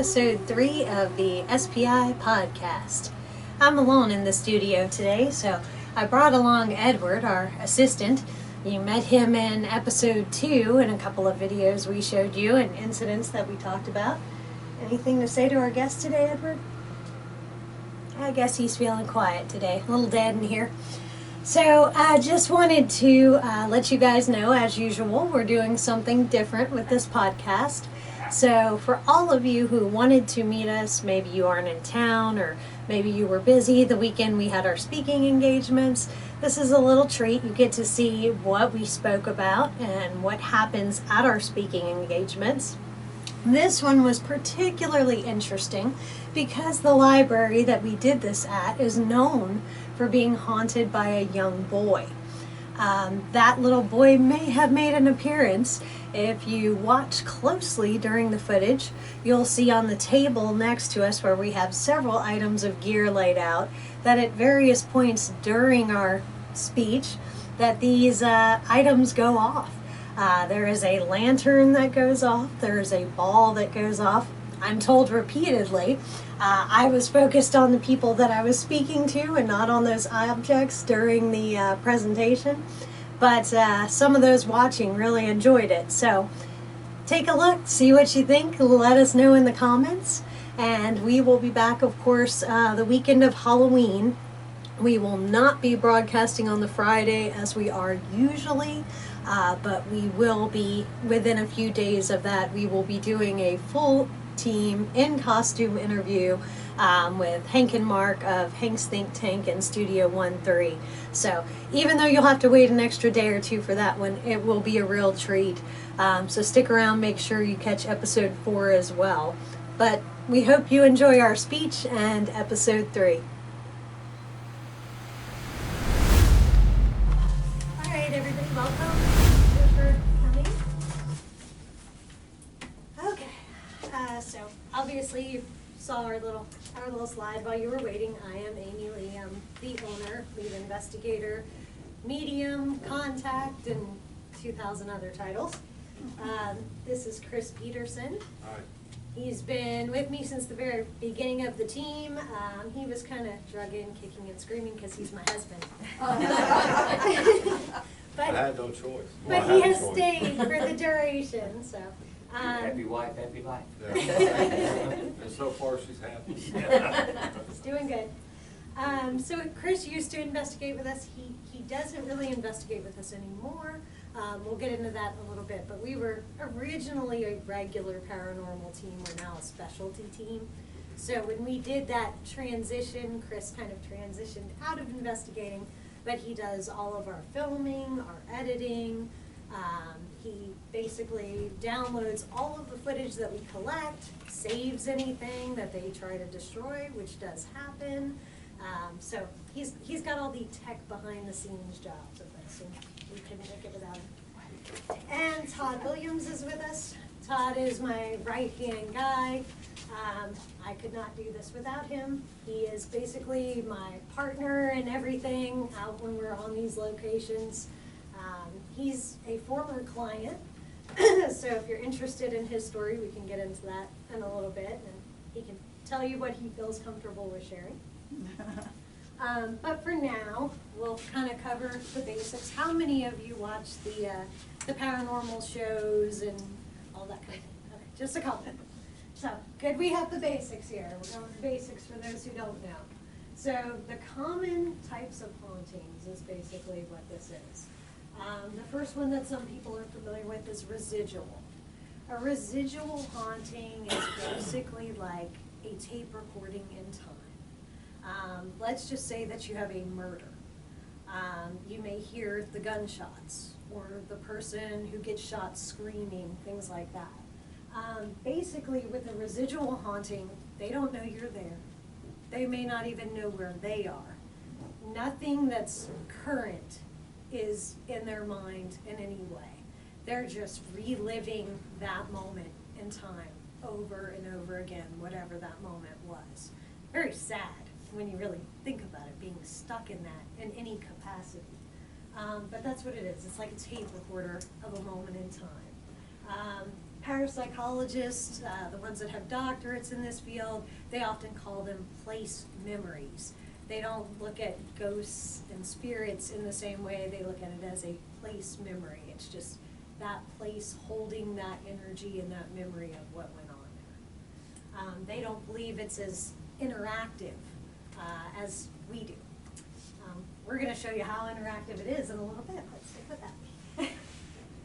episode 3 of the SPI podcast. I'm alone in the studio today, so I brought along Edward, our assistant. You met him in episode 2 in a couple of videos we showed you and incidents that we talked about. Anything to say to our guest today, Edward? I guess he's feeling quiet today, a little dead in here. So I just wanted to let you guys know, as usual, we're doing something different with this podcast. So for all of you who wanted to meet us, maybe you aren't in town or maybe you were busy the weekend we had our speaking engagements, this is a little treat. You get to see what we spoke about and what happens at our speaking engagements. This one was particularly interesting because the library that we did this at is known for being haunted by a young boy. That little boy may have made an appearance. If you watch closely during the footage, you'll see on the table next to us where we have several items of gear laid out that at various points during our speech that these items go off. There is a lantern that goes off. There is a ball that goes off. I'm told repeatedly, I was focused on the people that I was speaking to and not on those objects during the presentation. But some of those watching really enjoyed it. So take a look, see what you think, let us know in the comments. And we will be back, of course, the weekend of Halloween. We will not be broadcasting on the Friday as we are usually. But we will be, within a few days of that, we will be doing a full team in costume interview with Hank and Mark of Hank's Think Tank and Studio 1-3. So even though you'll have to wait an extra day or two for that one, it will be a real treat. So stick around, make sure you catch episode 4 as well. But we hope you enjoy our speech and episode 3. All right, everybody, welcome. So obviously you saw our little slide while you were waiting. I am Amy Lee. I'm the owner, lead investigator, medium, contact, and 2,000 other titles. This is Chris Peterson. Hi. He's been with me since the very beginning of the team. He was kind of drug in, kicking and screaming because he's my husband. I had no choice. But he has stayed for the duration, so. Happy wife, happy life. Yeah. And so far she's happy. He's doing good. So Chris used to investigate with us. He doesn't really investigate with us anymore. We'll get into that in a little bit. But we were originally a regular paranormal team. We're now a specialty team. So when we did that transition, Chris kind of transitioned out of investigating, but he does all of our filming, our editing. He basically downloads all of the footage that we collect, saves anything that they try to destroy, which does happen. So he's got all the tech behind the scenes jobs of this, and we couldn't make it without him. And Todd Williams is with us. Todd is my right-hand guy. I could not do this without him. He is basically my partner in everything out when we're on these locations. He's a former client, so if you're interested in his story, we can get into that in a little bit, and he can tell you what he feels comfortable with sharing. But for now, we'll kind of cover the basics. How many of you watch the paranormal shows and all that kind of thing? Okay, just a couple. So, good we have the basics here. We're going with the basics for those who don't know. So, the common types of hauntings is basically what this is. The first one that some people are familiar with is residual. A residual haunting is basically like a tape recording in time. Let's just say that you have a murder. You may hear the gunshots or the person who gets shot screaming, things like that. Basically, with a residual haunting, they don't know you're there. They may not even know where they are. Nothing that's current is in their mind in any way. They're just reliving that moment in time over and over again, whatever that moment was. Very sad when you really think about it, being stuck in that in any capacity. But that's what it is. It's like a tape recorder of a moment in time. parapsychologists, the ones that have doctorates in this field, they often call them place memories. They don't look at ghosts and spirits in the same way. They look at it as a place memory. It's just that place holding that energy and that memory of what went on there. They don't believe it's as interactive as we do. We're going to show you how interactive it is in a little bit. Let's stick with that.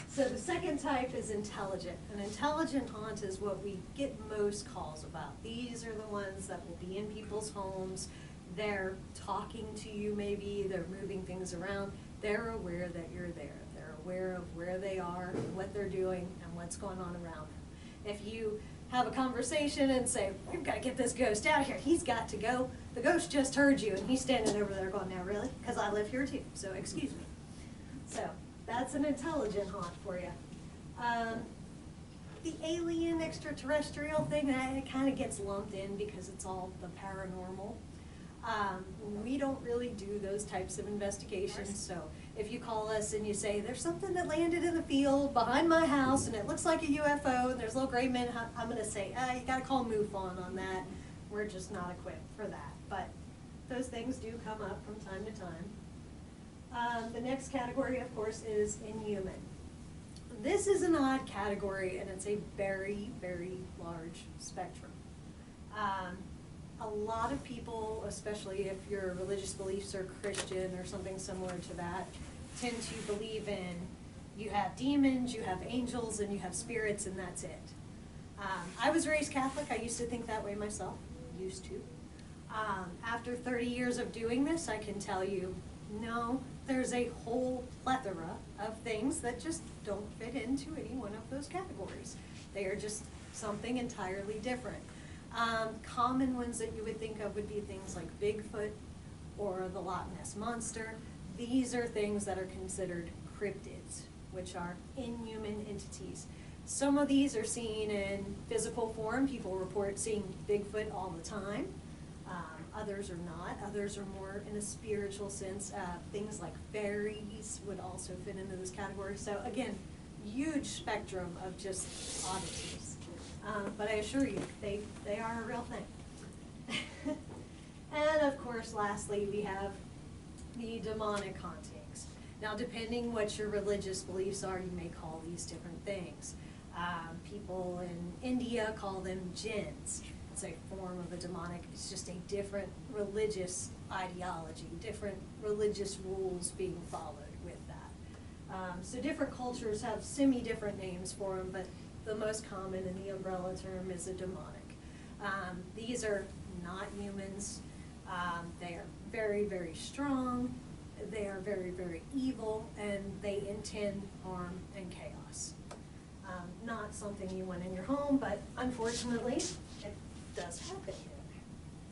So the second type is intelligent. An intelligent haunt is what we get most calls about. These are the ones that will be in people's homes. They're talking to you maybe, they're moving things around. They're aware that you're there. They're aware of where they are, what they're doing, and what's going on around them. If you have a conversation and say, we've got to get this ghost out of here, he's got to go, the ghost just heard you, and he's standing over there going, now really? Because I live here too, so excuse me. So that's an intelligent haunt for you. The alien extraterrestrial thing, that kind of gets lumped in because it's all the paranormal. We don't really do those types of investigations, so if you call us and you say, there's something that landed in the field behind my house and it looks like a UFO and there's little gray men, I'm going to say, you got to call MUFON on that. We're just not equipped for that. But those things do come up from time to time. The next category, of course, is inhuman. This is an odd category, and it's a very, very large spectrum. A lot of people, especially if your religious beliefs are Christian or something similar to that, tend to believe in you have demons, you have angels, and you have spirits, and that's it. I was raised Catholic. I used to think that way myself. Used to. After 30 years of doing this, I can tell you, no, there's a whole plethora of things that just don't fit into any one of those categories. They are just something entirely different. Common ones that you would think of would be things like Bigfoot or the Loch Ness Monster. These are things that are considered cryptids, which are inhuman entities. Some of these are seen in physical form. People report seeing Bigfoot all the time. Others are not. Others are more in a spiritual sense. Things like fairies would also fit into this category. So again, huge spectrum of just oddities. But I assure you, they are a real thing. And of course, lastly, we have the demonic hauntings. Now, depending what your religious beliefs are, you may call these different things. People in India call them jinns. It's a form of a demonic. It's just a different religious ideology, different religious rules being followed with that. So different cultures have semi-different names for them, but the most common in the umbrella term is a demonic. These are not humans. They are very, very strong. They are very, very evil, and they intend harm and chaos. Not something you want in your home, but unfortunately, it does happen here.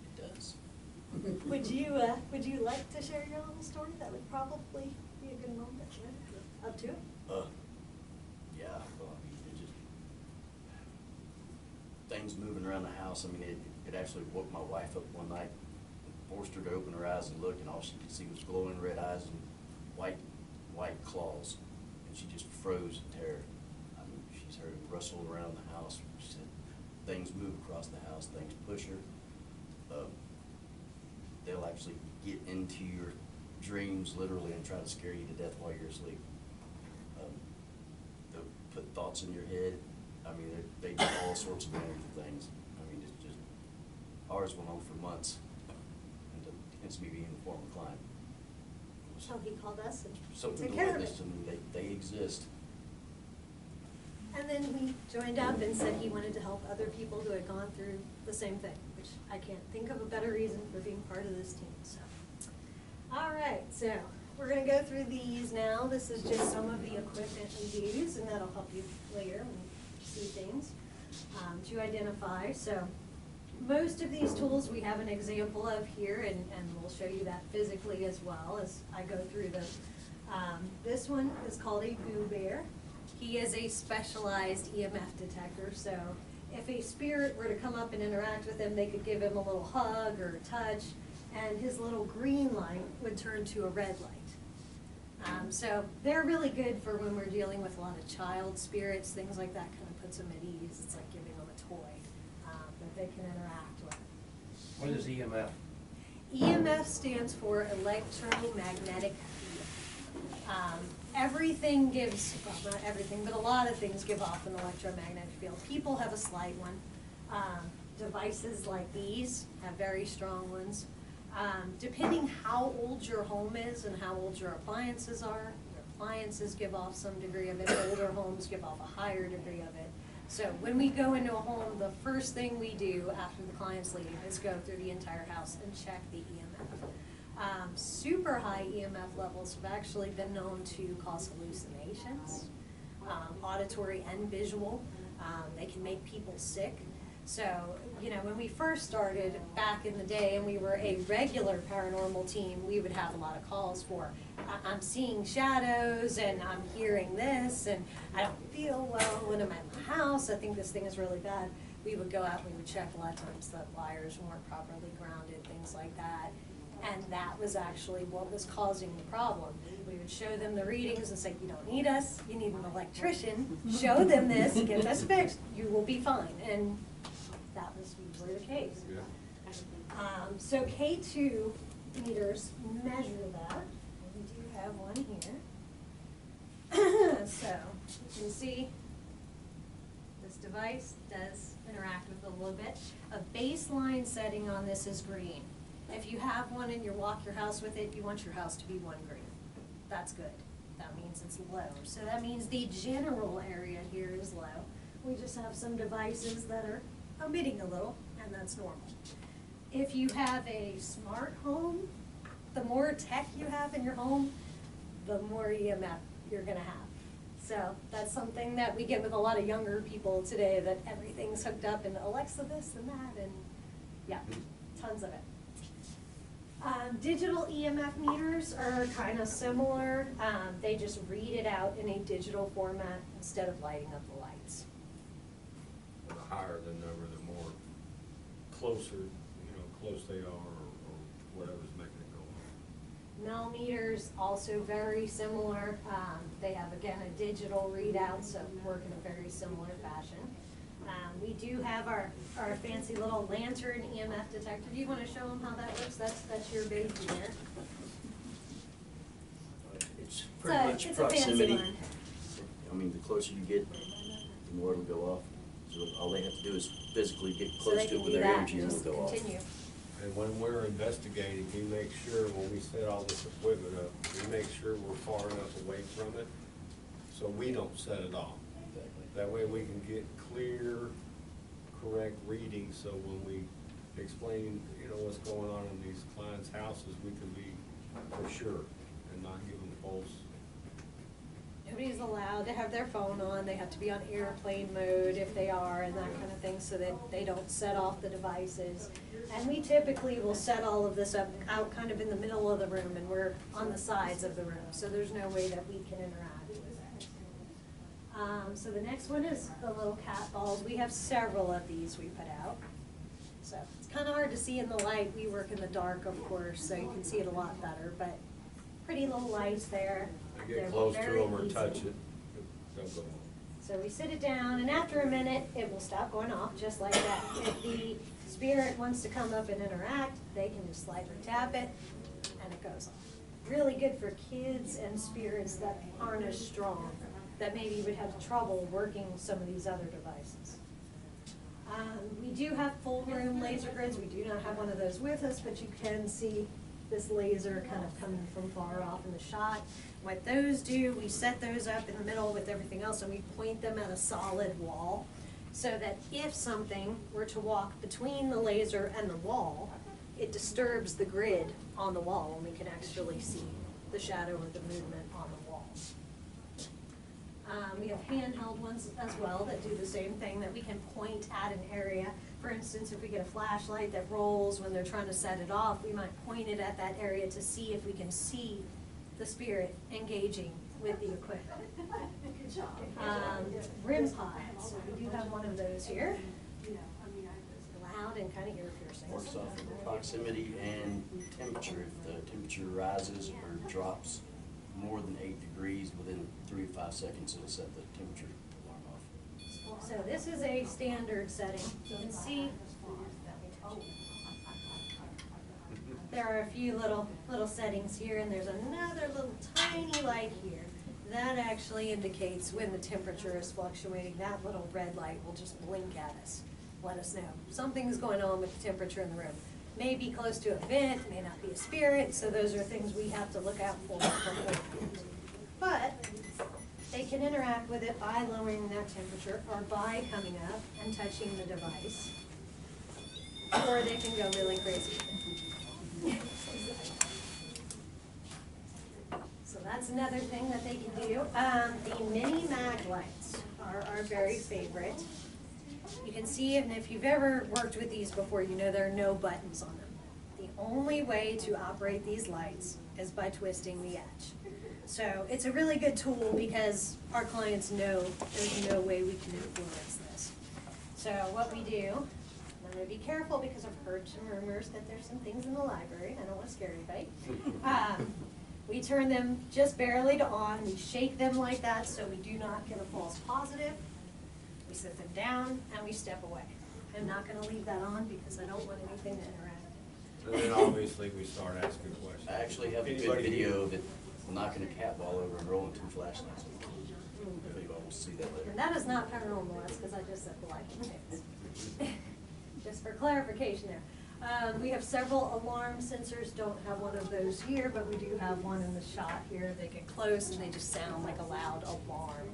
It does. Would you like to share your little story? That would probably be a good moment. Yeah. Up to it. Yeah, well, I mean, it just, things moving around the house. I mean, it actually woke my wife up one night, forced her to open her eyes and look, and all she could see was glowing red eyes and white claws, and she just froze in terror. I mean, she's heard it rustle around the house. She said things move across the house, things push her. They'll actually get into your dreams literally and try to scare you to death while you're asleep. They'll put thoughts in your head. I mean, they do all sorts of wonderful things. I mean, it's just, ours went on for months, and hence me being the former client. So he called us and Something took to care of witness, it. and they exist. And then he joined up and said he wanted to help other people who had gone through the same thing, which I can't think of a better reason for being part of this team. So, all right, so we're going to go through these now. This is just some of the equipment we use, and that'll help you later when you see things to identify. So most of these tools we have an example of here, and we'll show you that physically as well as I go through them. This one is called a Boo Bear. He is a specialized EMF detector, so if a spirit were to come up and interact with him, they could give him a little hug or a touch, and his little green light would turn to a red light. So they're really good for when we're dealing with a lot of child spirits, things like that, kind of puts them at ease. It's like giving them a toy that they can interact with. What is EMF? EMF stands for electromagnetic field. Everything gives, well, not everything, but a lot of things give off an electromagnetic field. People have a slight one. Devices like these have very strong ones. Depending how old your home is and how old your appliances are, your appliances give off some degree of it. Older homes give off a higher degree of it. So when we go into a home, the first thing we do after the clients leave is go through the entire house and check the EMF. Super high EMF levels have actually been known to cause hallucinations, auditory and visual. They can make people sick. So, you know, when we first started back in the day and we were a regular paranormal team, we would have a lot of calls for, I'm seeing shadows and I'm hearing this and I don't feel well when I'm at my house. I think this thing is really bad. We would go out and we would check a lot of times that wires weren't properly grounded, things like that. And that was actually what was causing the problem. We would show them the readings and say, you don't need us, you need an electrician. Show them this, get this fixed, you will be fine. And that was usually the case. Yeah. So K2 meters measure that. We do have one here. So you can see this device does interact with it a little bit. A baseline setting on this is green. If you have one and you walk your house with it, you want your house to be 1 green. That's good. That means it's low. So that means the general area here is low. We just have some devices that are emitting a little, and that's normal. If you have a smart home, the more tech you have in your home, the more EMF you're gonna have. So that's something that we get with a lot of younger people today, that everything's hooked up and Alexa this and that, and yeah, tons of it. Digital EMF meters are kind of similar. They just read it out in a digital format instead of lighting up the lights. The higher the number, the more closer, close they are, or whatever's making it go on. Millimeters, also very similar. They have, again, a digital readout, so work in a very similar fashion. We do have our fancy little lantern EMF detector. Do you want to show them how that works? That's your baby there. It's pretty much it's a fancy proximity. one. I mean, the closer you get, the more it'll go off. So all they have to do is physically get So close they to it can with do their that energy and and just it'll go continue. off. And when we're investigating, we make sure, when we set all this equipment up, we make sure we're far enough away from it so we don't set it off. Exactly. That way we can get clear, correct readings, so when we explain, what's going on in these clients' houses, we can be for sure and not give them false. Nobody's allowed to have their phone on. They have to be on airplane mode if they are, and that kind of thing, so that they don't set off the devices. And we typically will set all of this up out kind of in the middle of the room, and we're on the sides of the room, so there's no way that we can interact with it. So the next one is the little cat balls. We have several of these we put out. So it's kind of hard to see in the light. We work in the dark, of course, so you can see it a lot better, but pretty little lights there. They They're get close to very them or easy. touch it, they'll go on. So we sit it down, and after a minute, it will stop going off, just like that. If the spirit wants to come up and interact, they can just slightly tap it, and it goes off. Really good for kids and spirits that aren't as strong, that maybe would have trouble working some of these other devices. We do have full room laser grids. We do not have one of those with us, but you can see this laser kind of coming from far off in the shot. What those do, we set those up in the middle with everything else, and we point them at a solid wall, so that if something were to walk between the laser and the wall, it disturbs the grid on the wall, and we can actually see the shadow or the movement on the wall. We have handheld ones as well that do the same thing, that we can point at an area. For instance, if we get a flashlight that rolls when they're trying to set it off, we might point it at that area to see if we can see the spirit engaging with the equipment. REM pods, so we do have one of those here. Loud and kind of ear piercing. Works off of proximity and temperature. If the temperature rises or drops more than 8 degrees within 3 to 5 seconds, it'll set the temperature alarm off. So this is a standard setting. You can see there are a few little settings here, and there's another little tiny light here. That actually indicates when the temperature is fluctuating. That little red light will just blink at us, let us know something's going on with the temperature in the room. May be close to a vent, may not be a spirit, so those are things we have to look out for beforehand. But they can interact with it by lowering that temperature or by coming up and touching the device. Or they can go really crazy. So that's another thing that they can do. The mini mag lights are our very favorite. You can see, and if you've ever worked with these before, you know there are no buttons on them. The only way to operate these lights is by twisting the edge. So it's a really good tool because our clients know there's no way we can influence this. So what we do, I'm going to be careful because I've heard some rumors that there's some things in the library. I don't want to scare anybody. We turn them just barely to on. We shake them like that so we do not get a false positive. We set them down and we step away. I'm not going to leave that on because I don't want anything to interact. And then obviously we start asking questions. I actually have a good Anybody video of it knocking a cat ball over and rolling 2 flashlights. If anybody wants to see that later. And that is not paranormal, that's because I just set the light on it. Just for clarification there. We have several alarm sensors, don't have one of those here, but we do have one in the shot here. They get close and they just sound like a loud alarm.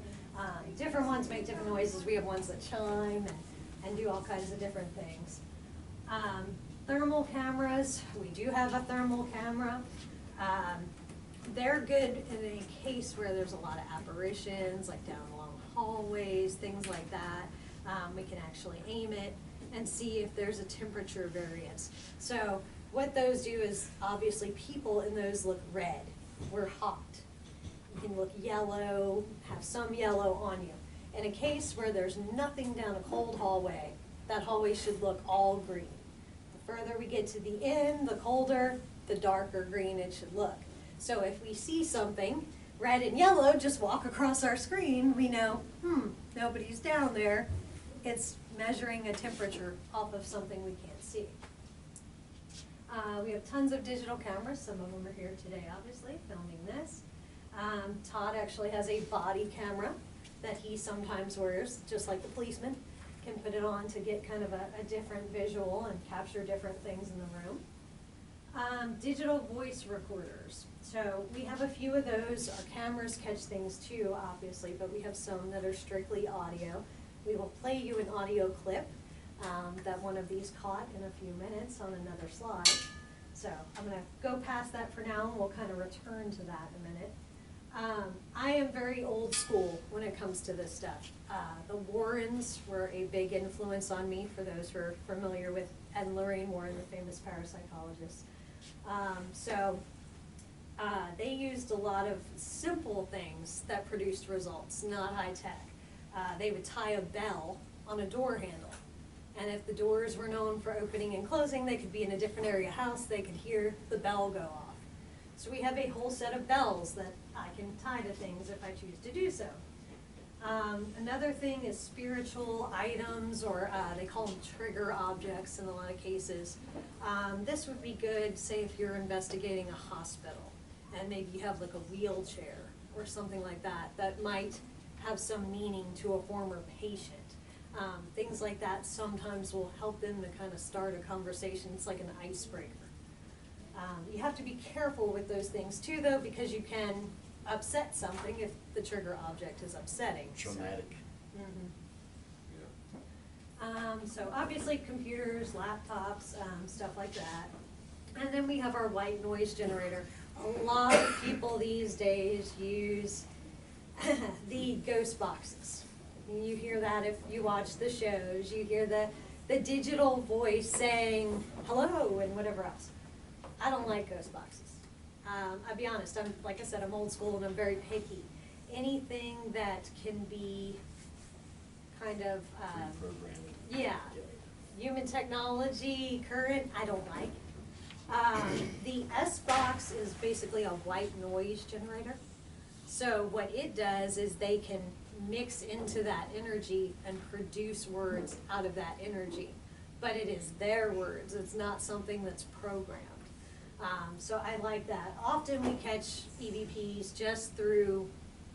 Different ones make different noises. We have ones that chime and do all kinds of different things. Thermal cameras, we do have a thermal camera. They're good in a case where there's a lot of apparitions, like down long hallways, things like that. We can actually aim it and see if there's a temperature variance. So what those do is, obviously people in those look red. We're hot. You can look yellow, have some yellow on you. In a case where there's nothing down a cold hallway, that hallway should look all green. The further we get to the end, the colder, the darker green it should look. So if we see something red and yellow just walk across our screen, we know, nobody's down there. It's measuring a temperature off of something we can't see. We have tons of digital cameras. Some of them are here today, obviously, filming this. Todd actually has a body camera that he sometimes wears, just like the policeman, can put it on to get kind of a different visual and capture different things in the room. Digital voice recorders. So we have a few of those. Our cameras catch things too, obviously, but we have some that are strictly audio. We will play you an audio clip that one of these caught in a few minutes on another slide. So I'm going to go past that for now, and we'll kind of return to that in a minute. I am very old school when it comes to this stuff. The Warrens were a big influence on me, for those who are familiar with Ed and Lorraine Warren, the famous parapsychologists. They used a lot of simple things that produced results, not high tech. They would tie a bell on a door handle. And if the doors were known for opening and closing, they could be in a different area of the house, they could hear the bell go off. So we have a whole set of bells that I can tie to things if I choose to do so. Another thing is spiritual items, or they call them trigger objects in a lot of cases. This would be good, say if you're investigating a hospital, and maybe you have like a wheelchair or something like that, that might have some meaning to a former patient. Things like that sometimes will help them to kind of start a conversation. It's like an icebreaker. You have to be careful with those things too, though, because you can upset something if the trigger object is upsetting. Traumatic. So obviously computers, laptops, stuff like that. And then we have our white noise generator. A lot of people these days use the ghost boxes. You hear that if you watch the shows. You hear the digital voice saying hello and whatever else. I don't like ghost boxes. I'll be honest, like I said, I'm old school and I'm very picky. Anything that can be kind of, yeah, human technology, current, I don't like. The S-Box is basically a white noise generator. So what it does is they can mix into that energy and produce words out of that energy. But it is their words, it's not something that's programmed. So I like that. Often we catch EVPs just through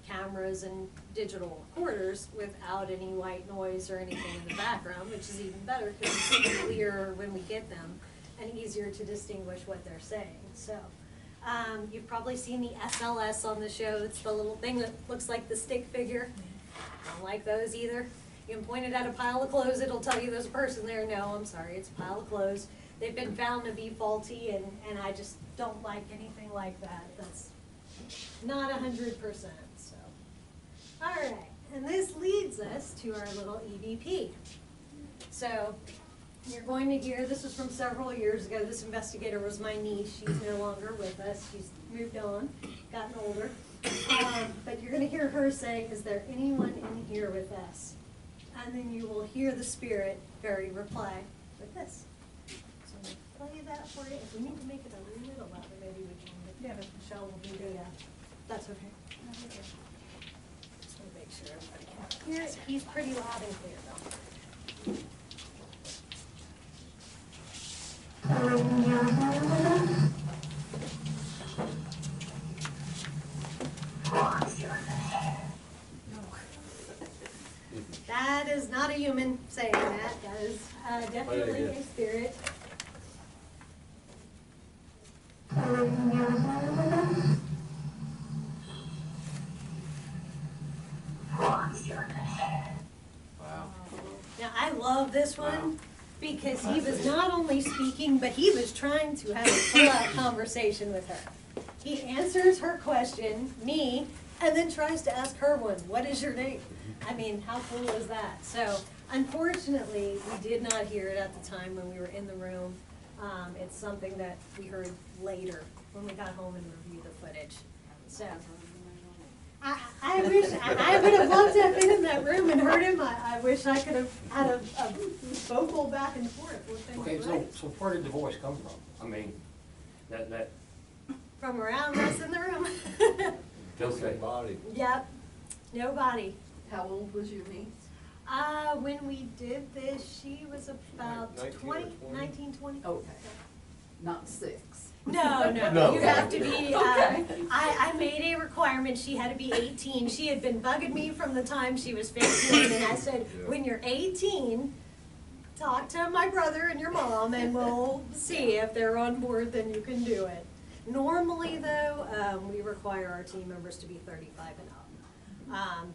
cameras and digital recorders without any white noise or anything in the background, which is even better because it's clearer when we get them and easier to distinguish what they're saying. So you've probably seen the SLS on the show. It's the little thing that looks like the stick figure. I don't like those either. You can point it at a pile of clothes, it'll tell you there's a person there. No, I'm sorry, it's a pile of clothes. They've been found to be faulty, and I just don't like anything like that. That's not 100%, so. All right, and this leads us to our little EVP. So you're going to hear, this was from several years ago. This investigator was my niece. She's no longer with us. She's moved on, gotten older. But you're going to hear her say, is there anyone in here with us? And then you will hear the spirit very reply with this. So I'm going to play that for you. If we need to make it a little louder, maybe we can. Yeah, but Michelle will do that. That's okay. That's okay. Just want to make sure everybody can hear it. He's pretty loud and clear though. That is not a human saying that. That is definitely a spirit. Wow. Now I love this one because he was not only speaking, but he was trying to have a full-out conversation with her. He answers her question, me, and then tries to ask her one. What is your name? I mean, how cool is that? So, unfortunately, we did not hear it at the time when we were in the room. It's something that we heard later when we got home and reviewed the footage. So, I wish, I would have loved to have been in that room and heard him. I wish I could have had a vocal back and forth with him. Okay, so where did the voice come from? I mean, that. From around us in the room. Okay. Body. Yep, nobody. How old was your niece? When we did this, she was about 19, 20. Okay, not 6. No, No. you have to be, Okay. I made a requirement, she had to be 18. She had been bugging me from the time she was 15, and I said, when you're 18, talk to my brother and your mom, and we'll see if they're on board, then you can do it. Normally, though, we require our team members to be 35 and up.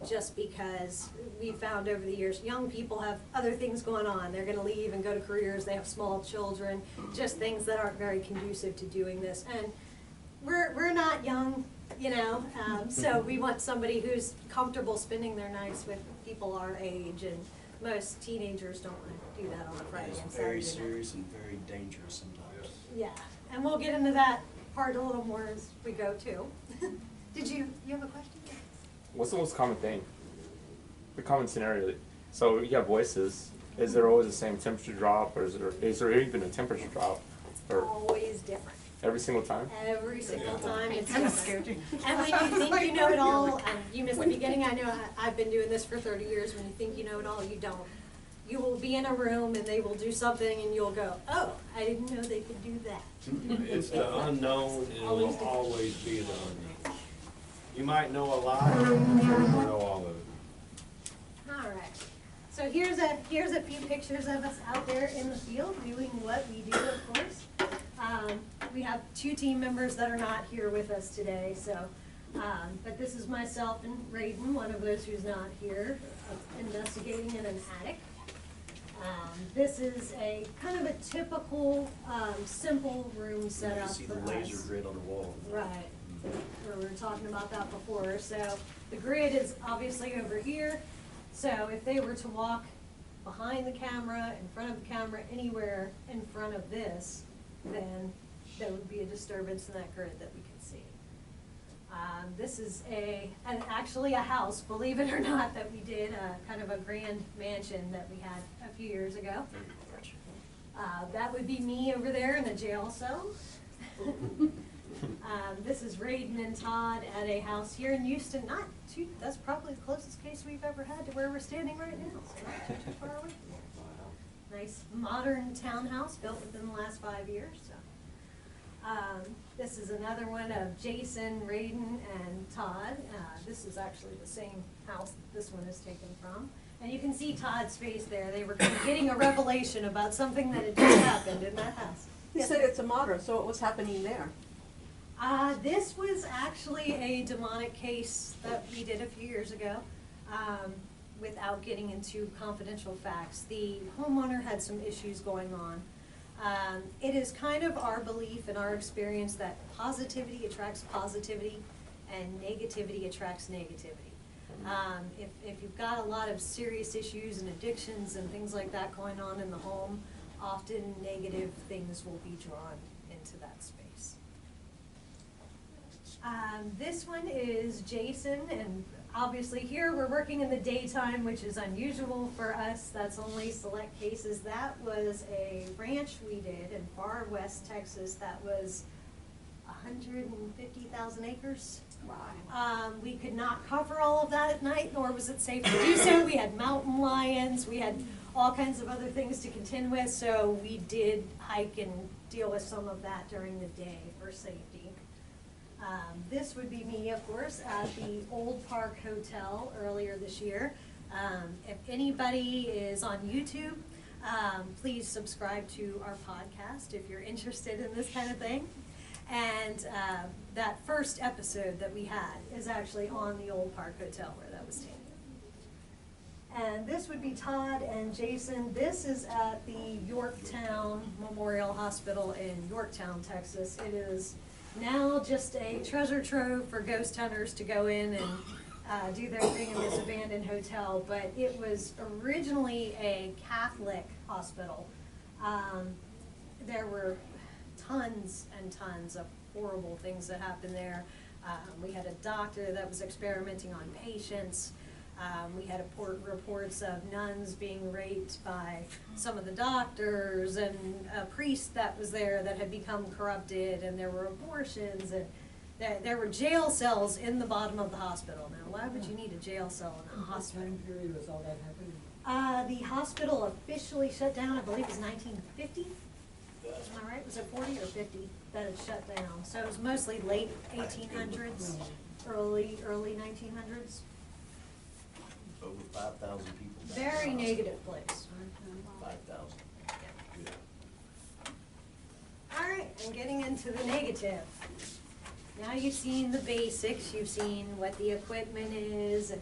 Just because we found over the years, young people have other things going on. They're going to leave and go to careers. They have small children, just things that aren't very conducive to doing this. And we're not young, you know, so we want somebody who's comfortable spending their nights with people our age. And most teenagers don't want to do that on a Friday and It's Saturday very night. serious and very dangerous sometimes. Yeah, and we'll get into that part a little more as we go too. Did you have a question? What's the most common thing? The common scenario. So you have voices. Is there always the same temperature drop, or is there even a temperature drop? Or Always different. every single time? Every single time it's I'm different. scared. And when you think you know it all, you missed the beginning. I know I've been doing this for 30 years. When you think you know it all, you don't. You will be in a room and they will do something and you'll go, oh, I didn't know they could do that. It's the unknown, and it will Always always be the unknown. You might know a lot, but you don't know all of it. All right. So here's a few pictures of us out there in the field doing what we do, of course. We have 2 team members that are not here with us today, so, but this is myself and Raiden, one of those who's not here, investigating in an attic. This is a kind of a typical, simple room You setup can see for the laser us. grid on the wall. Right. We were talking about that before. So the grid is obviously over here. So if they were to walk behind the camera, in front of the camera, anywhere in front of this, then there would be a disturbance in that grid that we could see. This is actually a house, believe it or not, that we did, kind of a grand mansion that we had a few years ago. That would be me over there in a jail cell. This is Raiden and Todd at a house here in Houston. Not too, that's probably the closest case we've ever had to where we're standing right now. So not too far away from here. Nice modern townhouse built within the last 5 years. So. This is another one of Jason, Raiden, and Todd. This is actually the same house that this one is taken from. And you can see Todd's face there. They were kind of getting a revelation about something that had just happened in that house. You said it's a modern, so what was happening there? This was actually a demonic case that we did a few years ago. Without getting into confidential facts, the homeowner had some issues going on. It is kind of our belief and our experience that positivity attracts positivity and negativity attracts negativity. If you've got a lot of serious issues and addictions and things like that going on in the home, often negative things will be drawn into that space. This one is Jason, and obviously here we're working in the daytime, which is unusual for us. That's only select cases. That was a ranch we did in far west Texas that was 150,000 acres. Wow. We could not cover all of that at night, nor was it safe to do so. We had mountain lions, we had all kinds of other things to contend with, so we did hike and deal with some of that during the day for safety. This would be me, of course, at the Old Park Hotel earlier this year. If anybody is on YouTube, please subscribe to our podcast if you're interested in this kind of thing. And that first episode that we had is actually on the Old Park Hotel where that was taken. And this would be Todd and Jason. This is at the Yorktown Memorial Hospital in Yorktown, Texas. It is now just a treasure trove for ghost hunters to go in and do their thing in this abandoned hotel, but it was originally a Catholic hospital. There were tons and tons of horrible things that happened there. We had a doctor that was experimenting on patients. We had reports of nuns being raped by some of the doctors, and a priest that was there that had become corrupted, and there were abortions, and there were jail cells in the bottom of the hospital. Now, why would you need a jail cell in a hospital? What time period was all that happening? The hospital officially shut down, I believe it was 1950. Am I right? Was it 40 or 50 that it shut down? So it was mostly late 1800s, early 1900s. Over 5,000 people. Very negative place. 5,000. All right, and getting into the negative. Now you've seen the basics, you've seen what the equipment is and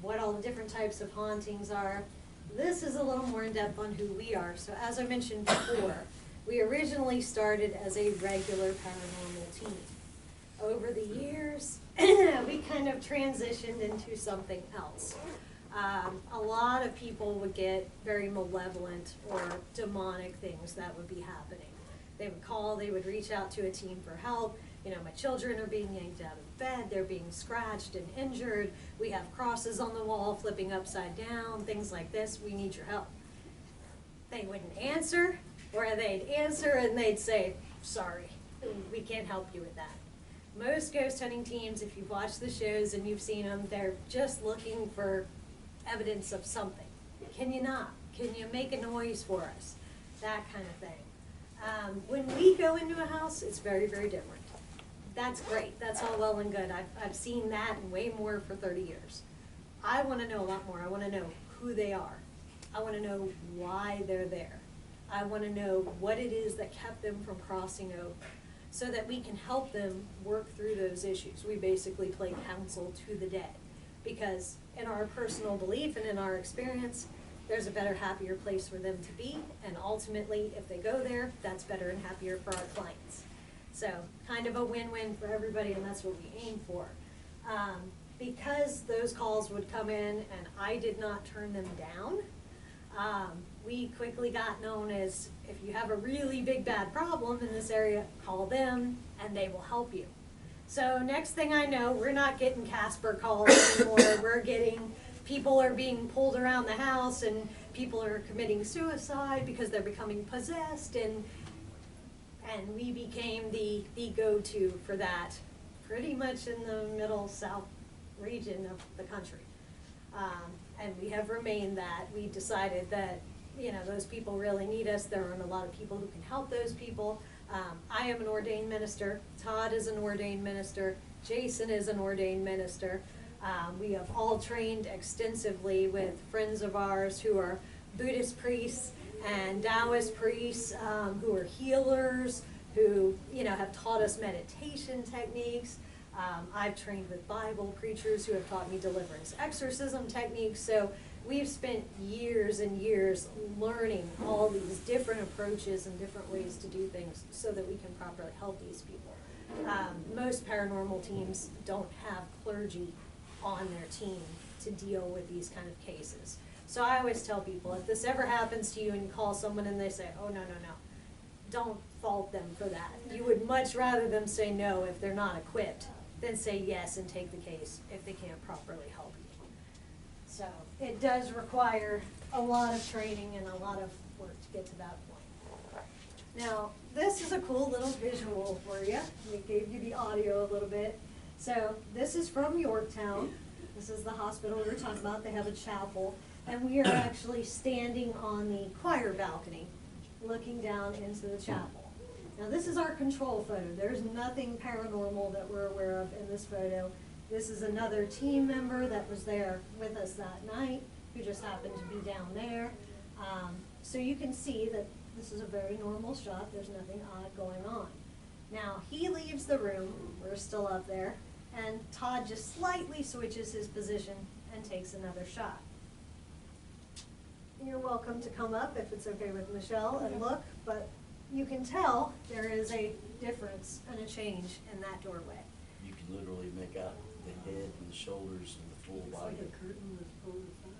what all the different types of hauntings are. This is a little more in depth on who we are. So as I mentioned before, we originally started as a regular paranormal team. Over the years, we kind of transitioned into something else. A lot of people would get very malevolent or demonic things that would be happening. They would call, they would reach out to a team for help. You know, my children are being yanked out of bed, they're being scratched and injured, we have crosses on the wall flipping upside down, things like this, we need your help. They wouldn't answer, or they'd answer and they'd say, sorry, we can't help you with that. Most ghost hunting teams, if you've watched the shows and you've seen them, they're just looking for evidence of something. Can you knock? Can you make a noise for us? That kind of thing. When we go into a house, it's very, very different. That's great. That's all well and good. I've seen that and way more for 30 years. I want to know a lot more. I want to know who they are. I want to know why they're there. I want to know what it is that kept them from crossing over so that we can help them work through those issues. We basically play counsel to the dead because in our personal belief and in our experience, there's a better, happier place for them to be, and ultimately, if they go there, that's better and happier for our clients. So, kind of a win-win for everybody, and that's what we aim for. Because those calls would come in, and I did not turn them down, we quickly got known as, if you have a really big bad problem in this area, call them, and they will help you. So next thing I know, we're not getting Casper calls anymore. We're getting, people are being pulled around the house and people are committing suicide because they're becoming possessed, and and we became the go-to for that, pretty much in the middle south region of the country. And we have remained that. We decided that, you know, those people really need us. There aren't a lot of people who can help those people. I am an ordained minister. Todd is an ordained minister. Jason is an ordained minister. We have all trained extensively with friends of ours who are Buddhist priests and Taoist priests, who are healers, who, you know, have taught us meditation techniques. I've trained with Bible preachers who have taught me deliverance exorcism techniques. So we've spent years and years learning all these different approaches and different ways to do things so that we can properly help these people. Most paranormal teams don't have clergy on their team to deal with these kind of cases. So I always tell people, if this ever happens to you and you call someone and they say, oh, no, no, no, don't fault them for that. You would much rather them say no if they're not equipped than say yes and take the case if they can't properly help you. So it does require a lot of training and a lot of work to get to that point. Now, this is a cool little visual for you. We gave you the audio a little bit. So this is from Yorktown. This is the hospital we were talking about. They have a chapel. And we are actually standing on the choir balcony looking down into the chapel. Now this is our control photo. There's nothing paranormal that we're aware of in this photo. This is another team member that was there with us that night who just happened to be down there. So you can see that this is a very normal shot. There's nothing odd going on. Now he leaves the room. We're still up there. And Todd just slightly switches his position and takes another shot. You're welcome to come up if it's okay with Michelle and look, but you can tell there is a difference and a change in that doorway. You can literally make out the head and the shoulders and the full body. It's like a curtain that's pulled aside.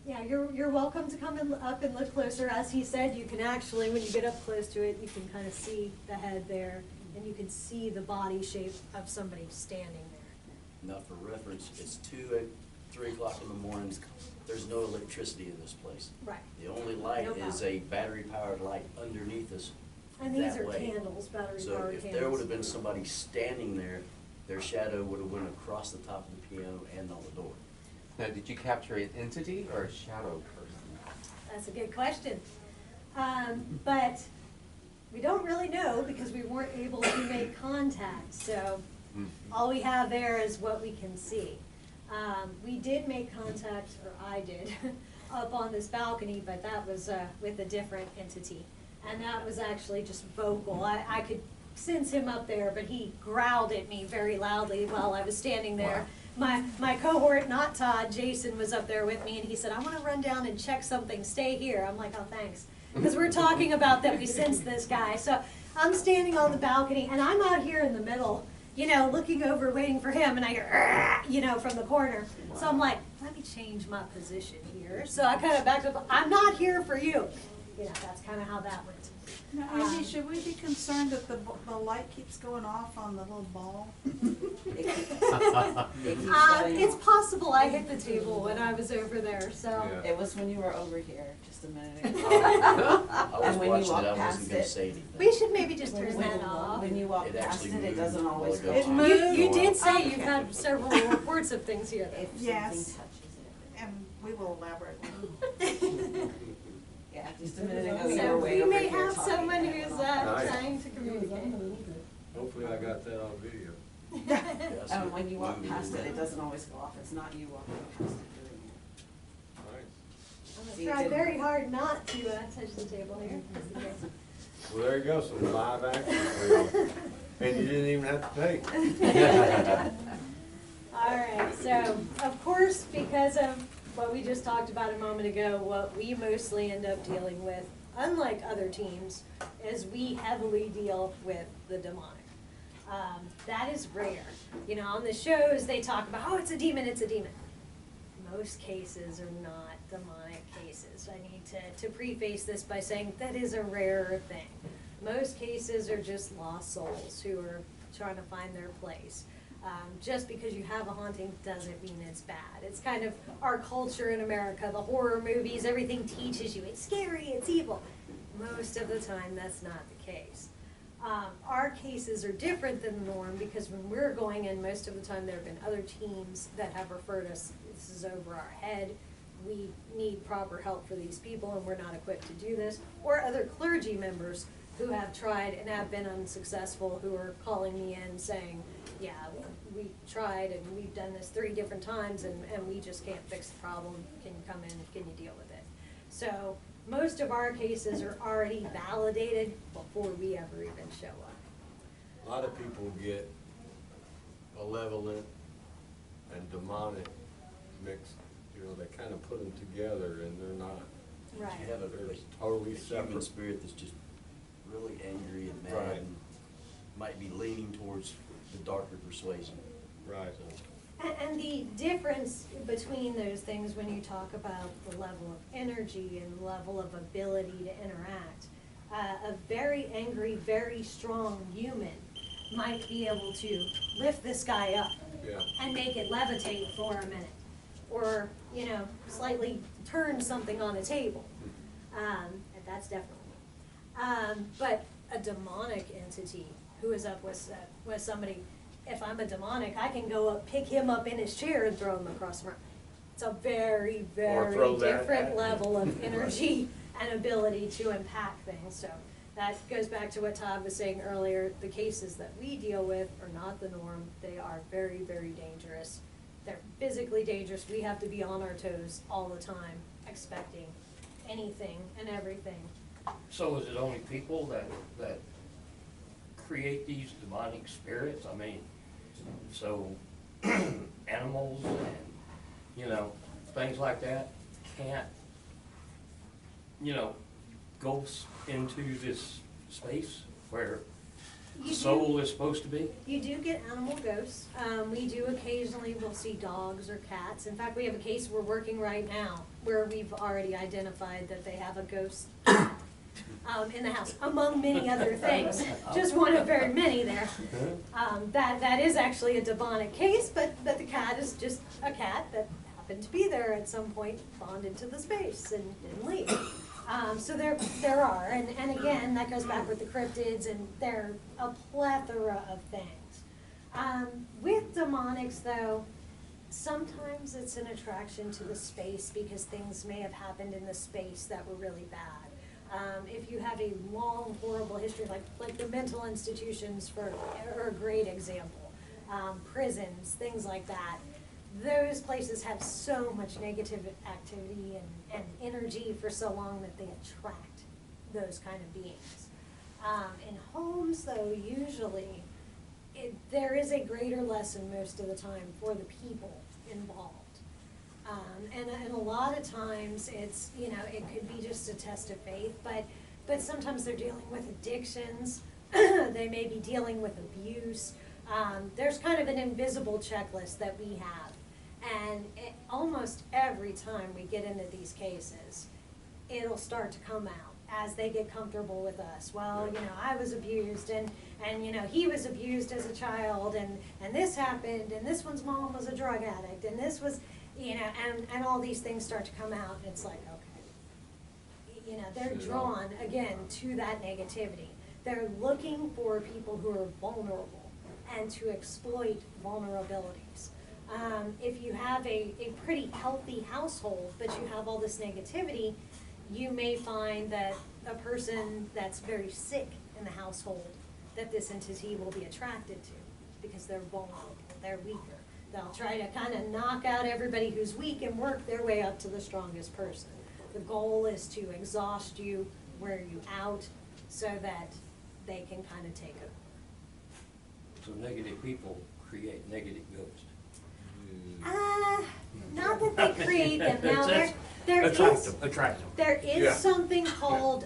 Yeah, you're welcome to come up and look closer. As he said, you can actually, when you get up close to it, you can kind of see the head there, and you can see the body shape of somebody standing there. Now, for reference, it's 3 o'clock in the morning. There's no electricity in this place. Right. The only light No is power. a battery-powered light underneath us. And these that are way. candles, battery So powered if candles. there would have been somebody standing there, their shadow would have went across the top of the piano and on the door. Now, did you capture an entity or a shadow person? That's a good question. But we don't really know because we weren't able to make contact. So all we have there is what we can see. We did make contact, or I did, up on this balcony, but that was with a different entity. And that was actually just vocal. I could sense him up there, but he growled at me very loudly while I was standing there. Wow. My cohort, not Todd, Jason was up there with me, and he said, I want to run down and check something. Stay here. I'm like, oh, thanks. Because we're talking about that we sensed this guy. So I'm standing on the balcony, and I'm out here in the middle, you know, looking over, waiting for him, and I hear, "Argh," you know, from the corner. Wow. So I'm like, let me change my position here. So I kind of backed up. I'm not here for you. You know, that's kind of how that went. Now, Amy, should we be concerned that the light keeps going off on the little ball? It's possible I hit the table when I was over there, so. Yeah. It was when you were over here, just a minute ago. I was And when you watching walk it, I past wasn't gonna it, say anything. We should maybe just turn that off. When you walk It past actually it, it moved doesn't always go while it off. goes moved. You did say Okay. you've had several reports of things here. If Yes. something touches it. And we will elaborate. Yeah, just a minute ago, you So were way we over may here have talking, someone and it who's went off. Nice. trying to communicate. Hopefully I got that on video. Yeah, I see When you walk moving past it, around. it doesn't always go off. It's not you walking past it doing it. Nice. I'm See, gonna it try didn't- very hard not to touch the table here. Well, there you go, some live action for you. And you didn't even have to pay. All right, so of course, because of what we just talked about a moment ago, what we mostly end up dealing with, unlike other teams, is we heavily deal with the demonic. That is rare. You know, on the shows they talk about, oh, it's a demon, it's a demon. Most cases are not demonic cases. I need to preface this by saying that is a rarer thing. Most cases are just lost souls who are trying to find their place. Just because you have a haunting doesn't mean it's bad. It's kind of our culture in America, the horror movies, everything teaches you it's scary, it's evil. Most of the time that's not the case. Our cases are different than the norm because when we're going in, most of the time there have been other teams that have referred us, this is over our head, we need proper help for these people and we're not equipped to do this, or other clergy members who have tried and have been unsuccessful, who are calling me in saying, yeah, we tried and we've done this 3 different times and we just can't fix the problem, can you come in, can you deal with it? So most of our cases are already validated before we ever even show up. A lot of people get malevolent and demonic mixed, you know, they kind of put them together and they're not. Right. You have a They're very totally human separate. spirit that's just really angry and mad Right. and might be leaning towards the darker persuasion. Right. And the difference between those things when you talk about the level of energy and level of ability to interact, a very angry, very strong human might be able to lift this guy up Yeah. and make it levitate for a minute, or, you know, slightly turn something on a table. And that's definitely. But a demonic entity who is up with somebody, if I'm a demonic, I can go up, pick him up in his chair and throw him across the room. It's a very, very throw that different at- level of energy and ability to impact things. So that goes back to what Todd was saying earlier. The cases that we deal with are not the norm. They are very, very dangerous. They're physically dangerous. We have to be on our toes all the time, expecting anything and everything. So is it only people that create these demonic spirits? I mean, so animals and, you know, things like that can't, you know, go into this space where You the do- soul is supposed to be? You do get animal ghosts. We do occasionally, we'll see dogs or cats. In fact, we have a case we're working right now where we've already identified that they have a ghost in the house, among many other things. Just one of very many there. That is actually a demonic case, but the cat is just a cat that happened to be there at some point, bonded to the space and didn't leave. So there are, and again, that goes back with the cryptids, and they're a plethora of things. With demonics, though, sometimes it's an attraction to the space because things may have happened in the space that were really bad. If you have a long, horrible history, like the mental institutions are a great example, prisons, things like that. Those places have so much negative activity and energy for so long that they attract those kind of beings. In homes, though, usually, there is a greater lesson most of the time for the people involved. And a lot of times, it's, you know, it could be just a test of faith, but sometimes they're dealing with addictions, they may be dealing with abuse. There's kind of an invisible checklist that we have. And almost every time we get into these cases, it'll start to come out as they get comfortable with us. Well, you know, I was abused, and you know, he was abused as a child, and this happened, and this one's mom was a drug addict, and this was, you know, and all these things start to come out, and it's like, okay. You know, they're drawn, again, to that negativity. They're looking for people who are vulnerable and to exploit vulnerabilities. If you have a pretty healthy household, but you have all this negativity, you may find that a person that's very sick in the household, that this entity will be attracted to because they're vulnerable, they're weaker. They'll try to kind of knock out everybody who's weak and work their way up to the strongest person. The goal is to exhaust you, wear you out, so that they can kind of take over. So negative people create negative ghosts. Not that they create them. Now, there Attract them. is something called,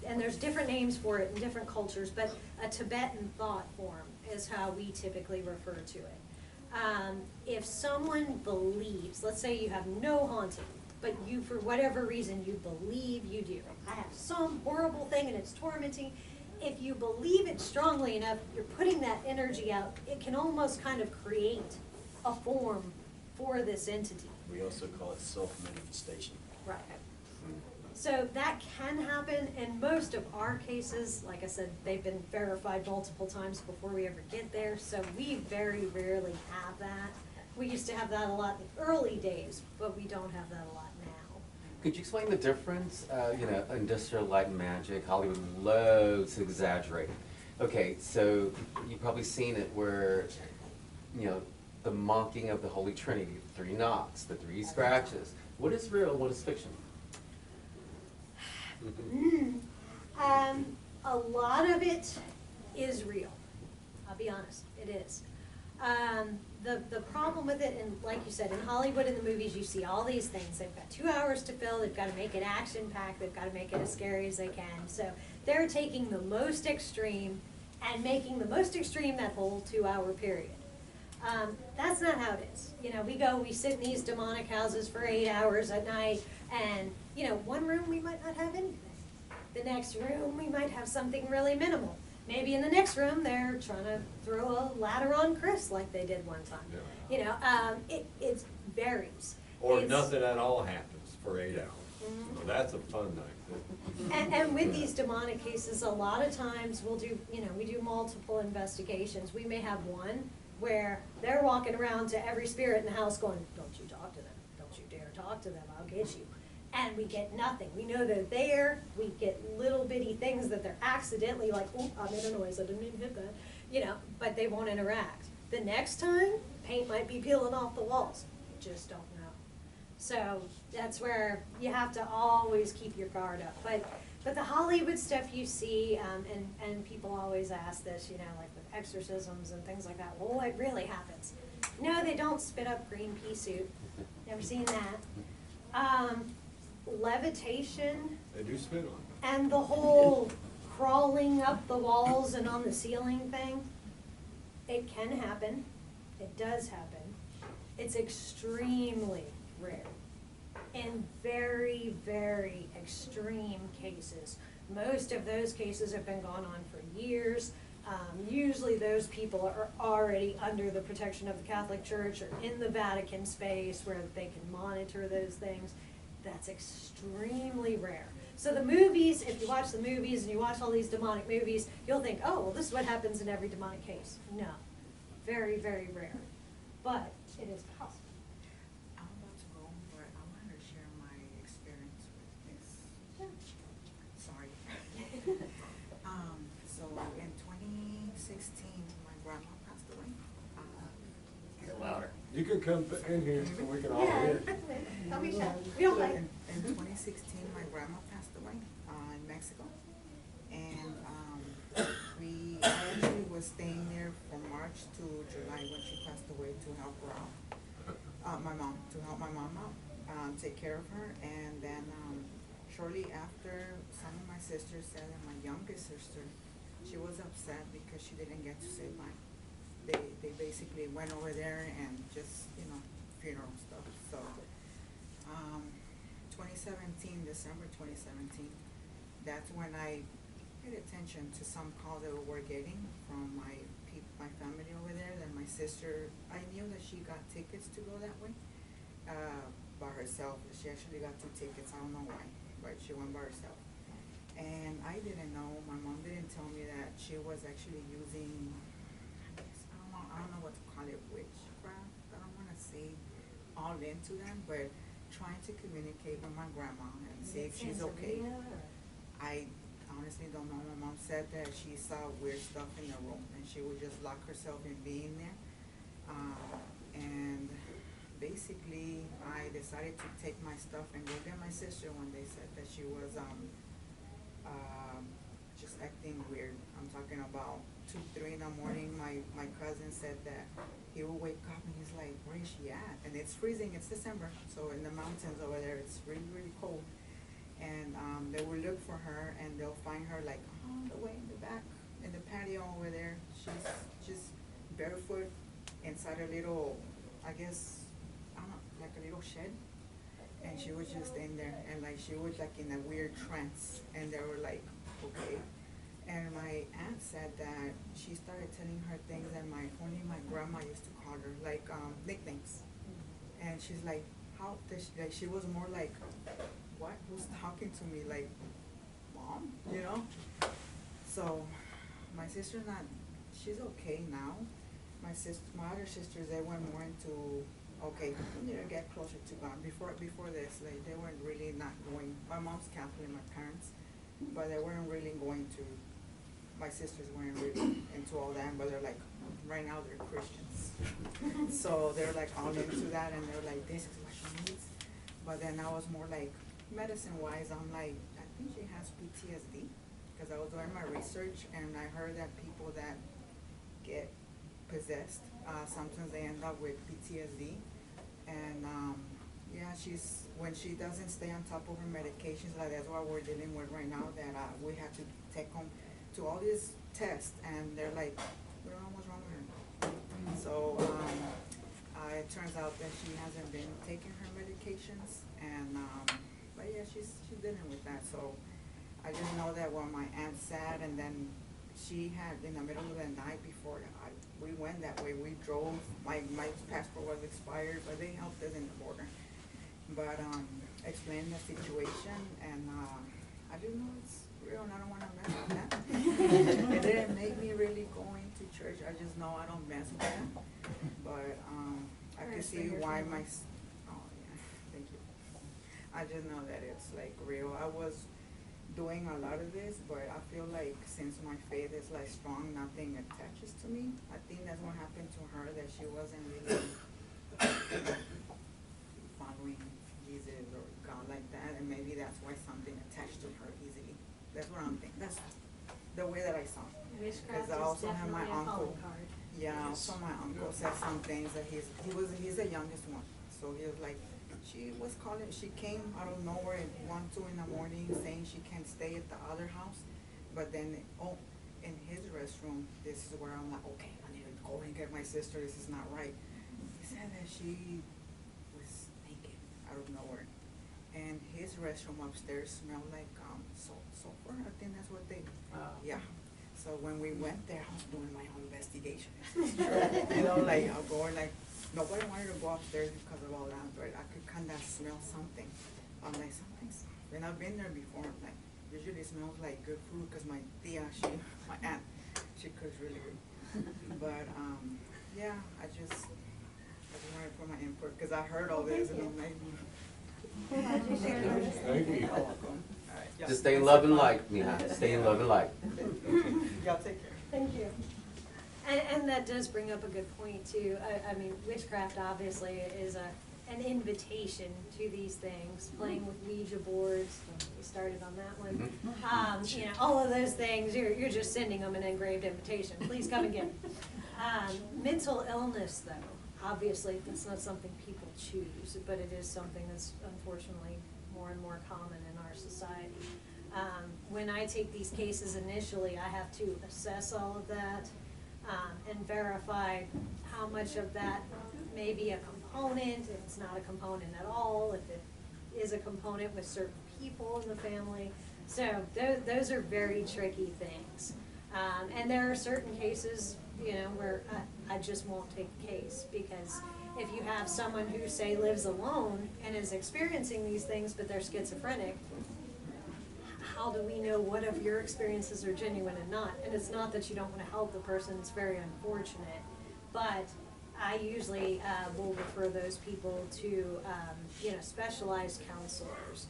and there's different names for it in different cultures, but a Tibetan thought form is how we typically refer to it. If someone believes, let's say you have no haunting, but you, for whatever reason, you believe you do. I have some horrible thing and it's tormenting. If you believe it strongly enough, you're putting that energy out. It can almost kind of create a form for this entity. We also call it self-manifestation. Right. So that can happen in most of our cases. Like I said, they've been verified multiple times before we ever get there, so we very rarely have that. We used to have that a lot in the early days, but we don't have that a lot now. Could you explain the difference? Industrial light and magic, Hollywood loves to exaggerate. Okay, so you've probably seen it where, the mocking of the Holy Trinity, 3 knocks, the 3 scratches. What is real, what is fiction? A lot of it is real. I'll be honest, it is. The problem with it, and like you said, in Hollywood in the movies, you see all these things. They've got 2 hours to fill. They've got to make it action-packed. They've got to make it as scary as they can. So they're taking the most extreme and making the most extreme that whole 2-hour period. That's not how it is. We sit in these demonic houses for 8 hours at night, and, one room we might not have anything. The next room we might have something really minimal. Maybe in the next room they're trying to throw a ladder on Chris like they did one time. Yeah. It varies. Or It's- nothing at all happens for 8 hours. So that's a fun night. And with these demonic cases, a lot of times we do multiple investigations. We may have one where they're walking around to every spirit in the house going, don't you talk to them, don't you dare talk to them, I'll get you. And we get nothing. We know they're there, we get little bitty things that they're accidentally like, oh, I made a noise, I didn't mean to hit that, but they won't interact. The next time, paint might be peeling off the walls, you just don't know. So that's where you have to always keep your guard up. But the Hollywood stuff you see, and people always ask this, like with exorcisms and things like that, well, what really happens? No, they don't spit up green pea soup. Never seen that. Levitation They do spit on it. and the whole crawling up the walls and on the ceiling thing, it can happen. It does happen. It's extremely rare. In very, very extreme cases. Most of those cases have been going on for years. Usually those people are already under the protection of the Catholic Church or in the Vatican space where they can monitor those things. That's extremely rare. So the movies, if you watch the movies and you watch all these demonic movies, you'll think, oh, well, this is what happens in every demonic case. No. Very, very rare. But it is possible. I'm about to go, but I wanted to share my experience with this. Sorry. So in 2016, my grandma passed away. Get louder. You can come in here so we can all Yeah. hear. Don't be shy. We don't like. In 2016, my grandma passed away in Mexico, and I actually was staying there from March to July when she passed away to help her out. To help my mom out, take care of her, and then shortly after, some of my sisters said, and my youngest sister, she was upset because she didn't get to say bye. They basically went over there and just, funeral stuff. So, 2017, December 2017, that's when I paid attention to some calls that we were getting from my family over there. Then my sister, I knew that she got tickets to go that way by herself. She actually got 2 tickets. I don't know why, but she went by herself. And I didn't know, my mom didn't tell me that she was actually using, I don't know what to call it, witchcraft. I don't want to say all into them, but trying to communicate with my grandma and see if she's okay. I honestly don't know. My mom said that she saw weird stuff in the room and she would just lock herself in being there. And basically, I decided to take my stuff and go get my sister when they said that she was just acting weird. I'm talking about 2, 3 in the morning. My cousin said that he will wake up and he's like, where is she at? And it's freezing, it's December, so in the mountains over there, it's really, really cold. And they will look for her and they'll find her like all the way in the back, in the patio over there. She's just barefoot inside a little, I guess, I don't know, like a little shed. And she was just in there and like she was like in a weird trance and they were like, okay. And my aunt said that she started telling her things that only my grandma used to call her, like nicknames. And she's like, how does she, like she was more like what? Who's talking to me? Like, Mom, you know? So, my sister's not, she's okay now. My other sisters, they went more into, okay, we need to get closer to God. Before this, they weren't really not going, my mom's Catholic, my parents, but they weren't really going to, my sisters weren't really into all that, but they're like, right now they're Christians. So they're like all into that, and they're like, this is what she needs. But then I was more like, medicine-wise, I'm like, I think she has PTSD, because I was doing my research, and I heard that people that get possessed, sometimes they end up with PTSD. And yeah, when she doesn't stay on top of her medications, like that's what we're dealing with right now, that we have to take them to all these tests, and they're like, we don't know what's wrong with her. So it turns out that she hasn't been taking her medications, and but yeah, she's dealing with that. So I just know that when my aunt's sad, and then she had in the middle of the night before we went that way, we drove, my passport was expired, but they helped us in the border. But explained the situation, and I didn't know it's real, and I don't want to mess with that. It didn't make me really going to church. I just know I don't mess with that. But I can see why oh yeah, thank you. I just know that it's like real. I was doing a lot of this, but I feel like since my faith is like strong, nothing attaches to me. I think that's what happened to her, that she wasn't really following Jesus or God like that, and maybe that's why something attached to her easily. That's what I'm thinking. That's the way that I saw it. Witchcraft Because I is also have my definitely a uncle. calling card. Yeah, also my uncle said some things that he's the youngest one. So he was like, she came out of nowhere at 1, 2 in the morning saying she can't stay at the other house. But then, in his restroom, this is where I'm like, okay, I need to go and get my sister, this is not right. He said that she was naked out of nowhere. And his restroom upstairs smelled like sulfur, I think that's what they, yeah. So when we went there, I was doing my own investigation. You know, like I'll go and like, nobody wanted to go upstairs because of all that, but I could kind of smell something. I'm like, something's, and I've been there before, like, usually it smells like good food, because my aunt, she cooks really good. But, yeah, I just wanted to put my input, because I heard all this, and I'm like, Thank you. Just stay in love and light, Mija. Stay in love and light. y'all take care. Thank you. And that does bring up a good point too. I mean, witchcraft obviously is an invitation to these things. Playing with Ouija boards, we started on that one. You know, all of those things, you're just sending them an engraved invitation. Please come again. Mental illness, though, obviously that's not something people choose, but it is something that's unfortunately more and more common in our society. When I take these cases initially, I have to assess all of that. And verify how much of that may be a component, if it's not a component at all, if it is a component with certain people in the family. So those are very tricky things. And there are certain cases, you know, where I just won't take the case, because if you have someone who, say, lives alone and is experiencing these things, but they're schizophrenic, how do we know what of your experiences are genuine and not? And it's not that you don't want to help the person, it's very unfortunate. But I usually will refer those people to, you know, specialized counselors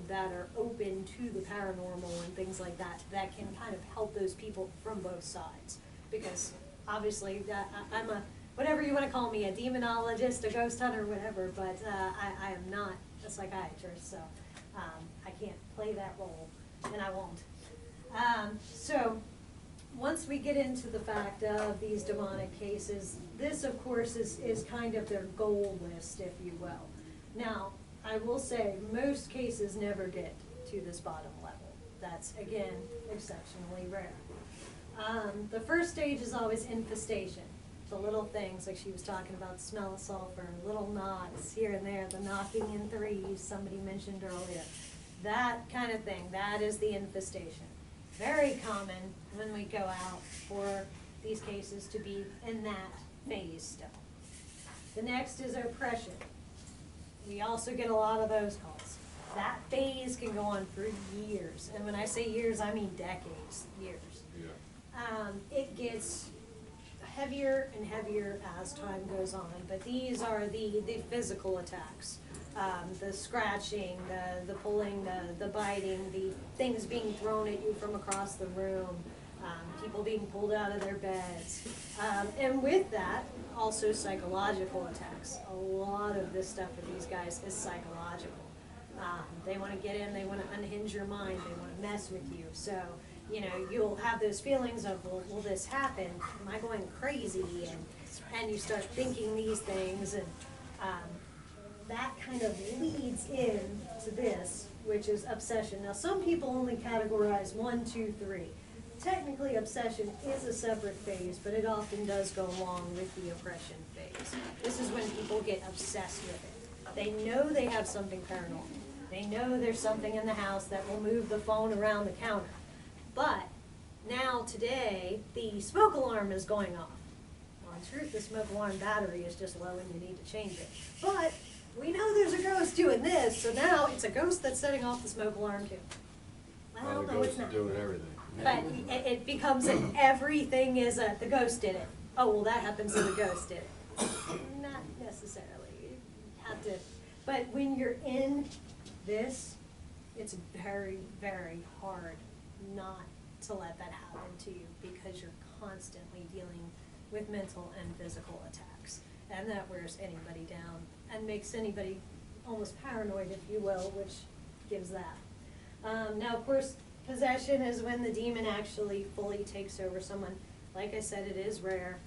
that are open to the paranormal and things like that, that can kind of help those people from both sides. Because obviously I'm a, whatever you want to call me, a demonologist, a ghost hunter, whatever, but I am not a psychiatrist, so I can't play that role, and I won't. So once we get into the fact of these demonic cases, this of course is kind of their goal list, if you will. Now, I will say most cases never get to this bottom level. That's, again, exceptionally rare. The first stage is always infestation. The little things, like she was talking about, smell of sulfur, little knocks here and there, the knocking in threes somebody mentioned earlier. That kind of thing, that is the infestation. Very common when we go out for these cases to be in that phase still. The next is oppression. We also get a lot of those calls. that phase can go on for years. And when I say years, I mean decades, years. Yeah. It gets heavier and heavier as time goes on, but these are the physical attacks. The scratching, the pulling, the biting, the things being thrown at you from across the room, people being pulled out of their beds. And with that, also psychological attacks. A lot of this stuff with these guys is psychological. They want to get in, they want to unhinge your mind, they want to mess with you. So, you know, you'll have those feelings of, well, will this happen? Am I going crazy? And you start thinking these things, and that kind of leads in to this, which is obsession. Now, some people only categorize 1, 2, 3. Technically, obsession is a separate phase, but it often does go along with the oppression phase. This is when people get obsessed with it. They know they have something paranormal. They know there's something in the house that will move the phone around the counter. But now, today, the smoke alarm is going off. Well, in truth, the smoke alarm battery is just low and you need to change it. But we know there's a ghost doing this, so now it's a ghost that's setting off the smoke alarm too. Well, the no, ghost it's not. is doing everything. But it becomes that everything is the ghost did it. Oh, well, that happens so the ghost did it. Not necessarily. You have to, but when you're in this, it's very, very hard not to let that happen to you, because you're constantly dealing with mental and physical attacks. And that wears anybody down and makes anybody almost paranoid, if you will, which gives that. Now, of course, possession is when the demon actually fully takes over someone. Like I said, it is rare.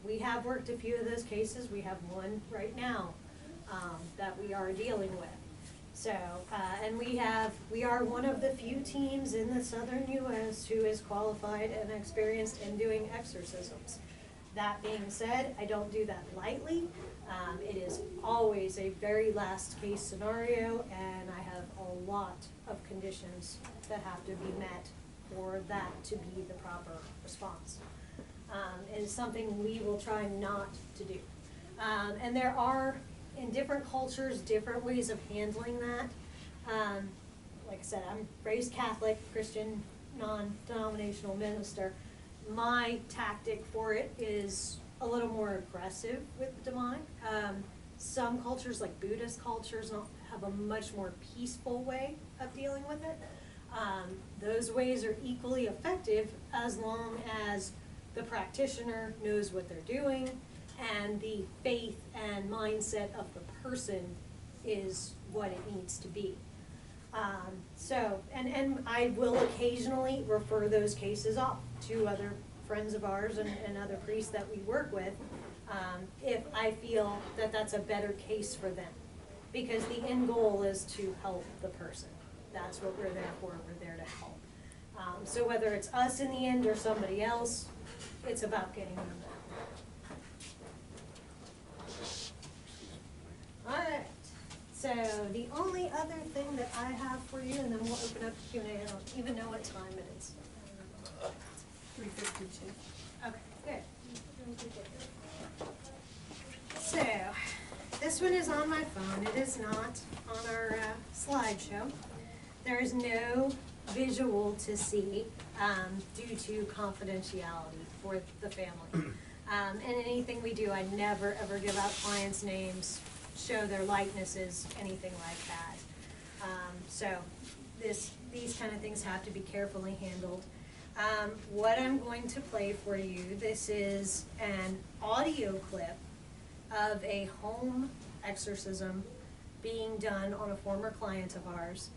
We have worked a few of those cases. We have one right now that we are dealing with. So, and we are one of the few teams in the southern U.S. who is qualified and experienced in doing exorcisms. That being said, I don't do that lightly. It is always a very last case scenario, and I have a lot of conditions that have to be met for that to be the proper response. It is something we will try not to do. And there are, in different cultures, different ways of handling that. Like I said, I'm raised Catholic, Christian, non-denominational minister. My tactic for it is a little more aggressive with the demonic. Some cultures, like Buddhist cultures, have a much more peaceful way of dealing with it. Those ways are equally effective as long as the practitioner knows what they're doing and the faith and mindset of the person is what it needs to be. And I will occasionally refer those cases off to other friends of ours and other priests that we work with, if I feel that that's a better case for them. Because the end goal is to help the person. That's what we're there for. We're there to help. So whether it's us in the end or somebody else, it's about getting them that. Alright, so the only other thing that I have for you, and then we'll open up Q&A. I don't even know what time it is. 3:52. Okay, good. So, this one is on my phone. It is not on our slideshow. There is no visual to see due to confidentiality for the family. And anything we do, I never ever give out clients' names, show their likenesses, anything like that. So these kind of things have to be carefully handled. What I'm going to play for you, this is an audio clip of a home exorcism being done on a former client of ours.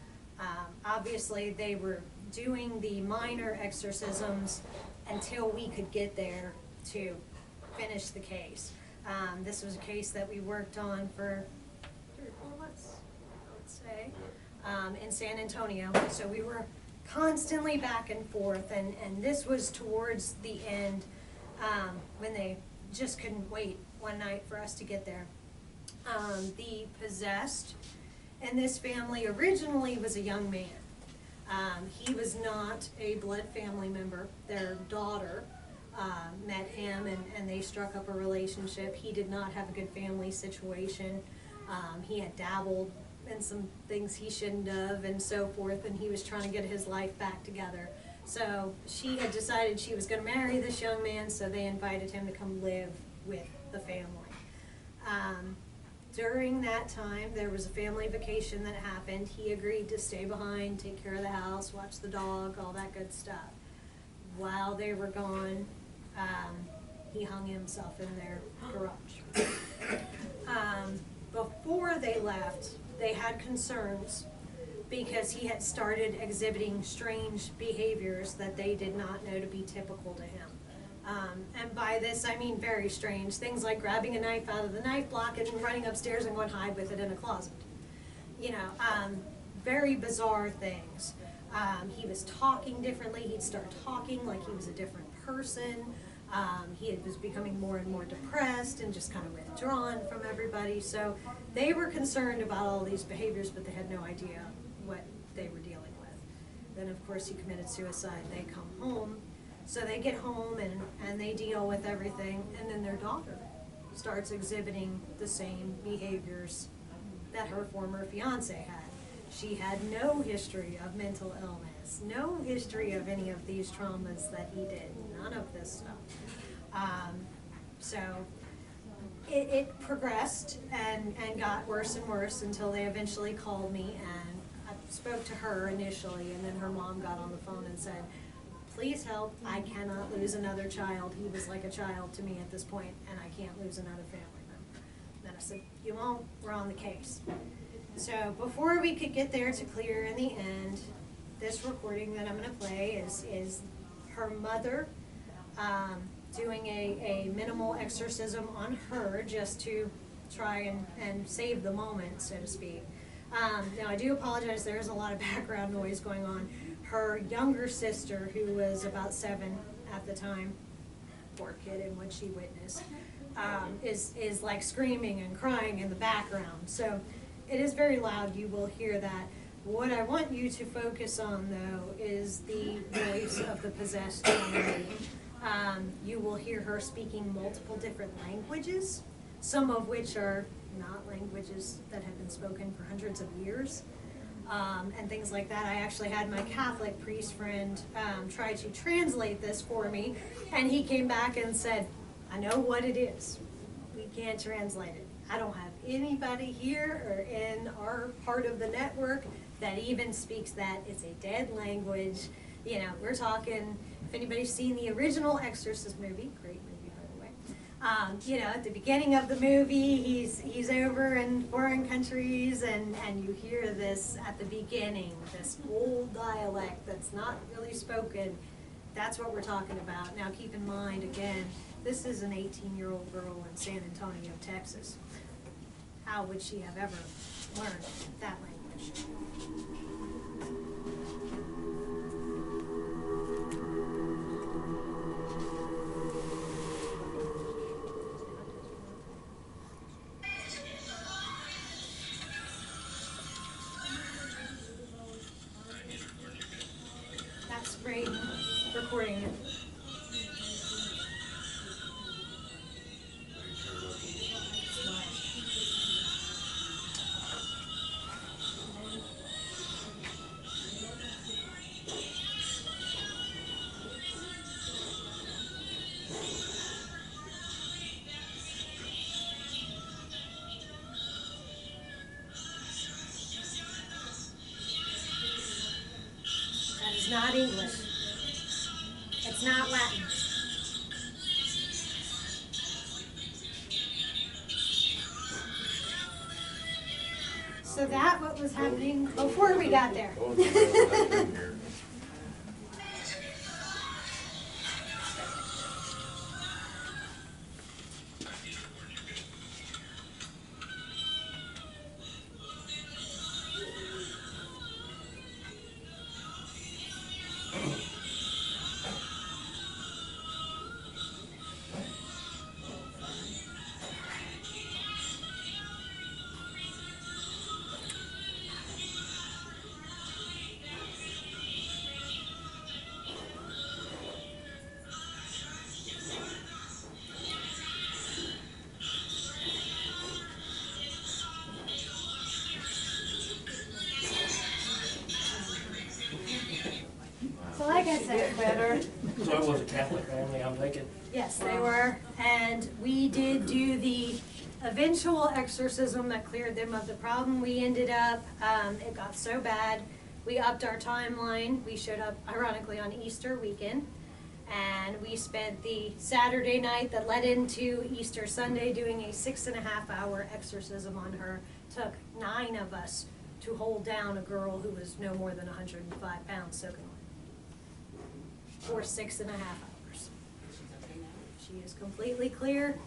Obviously, they were doing the minor exorcisms until we could get there to finish the case. This was a case that we worked on for 3 or 4 months, I would say, in San Antonio. So we were constantly back and forth, and this was towards the end when they just couldn't wait one night for us to get there. The possessed in this family originally was a young man. He was not a blood family member. Their daughter met him and they struck up a relationship. He did not have a good family situation. He had dabbled and some things he shouldn't have and so forth, and he was trying to get his life back together. So she had decided she was going to marry this young man, so they invited him to come live with the family. During that time, there was a family vacation that happened. He agreed to stay behind, take care of the house, watch the dog, all that good stuff. While they were gone, he hung himself in their garage. Before they left, they had concerns because he had started exhibiting strange behaviors that they did not know to be typical to him. And by this, I mean very strange. Things like grabbing a knife out of the knife block and running upstairs and going to hide with it in a closet. You know, very bizarre things. He was talking differently. He'd start talking like he was a different person. He was becoming more and more depressed and just kind of withdrawn from everybody. So they were concerned about all these behaviors, but they had no idea what they were dealing with. Then, of course, he committed suicide. They come home. So they get home and they deal with everything. And then their daughter starts exhibiting the same behaviors that her former fiance had. She had no history of mental illness, no history of any of these traumas that he did, none of this stuff. So it progressed and got worse and worse until they eventually called me, and I spoke to her initially, and then her mom got on the phone and said, please help, I cannot lose another child. He was like a child to me at this point, and I can't lose another family member. Then I said, you won't, we're on the case. So before we could get there to clear in the end, this recording that I'm going to play is her mother doing a minimal exorcism on her just to try and save the moment, so to speak. Now I do apologize, there's a lot of background noise going on. Her younger sister, who was about 7 at the time, poor kid in what she witnessed, is like screaming and crying in the background. So it is very loud, you will hear that. What I want you to focus on, though, is the voice of the possessed young lady. You will hear her speaking multiple different languages, some of which are not languages that have been spoken for hundreds of years, and things like that. I actually had my Catholic priest friend try to translate this for me, and he came back and said, I know what it is. We can't translate it. I don't have anybody here or in our part of the network that even speaks that. It's a dead language. You know, we're talking, if anybody's seen the original Exorcist movie, great movie by the way, you know, at the beginning of the movie, he's over in foreign countries, and you hear this at the beginning, this old dialect that's not really spoken. That's what we're talking about. Now keep in mind, again, this is an 18-year-old girl in San Antonio, Texas. How would she have ever learned that language? That's great recording it. That is not English. It's not Latin. So that what was happening before we got there. time taken? Yes, they were, and we did do the eventual exorcism that cleared them of the problem. We ended up, it got so bad, we upped our timeline. We showed up ironically on Easter weekend, and we spent the Saturday night that led into Easter Sunday doing a 6.5-hour exorcism on her. Took 9 of us to hold down a girl who was no more than 105 pounds soaking wet for 6.5 hours. She is completely clear.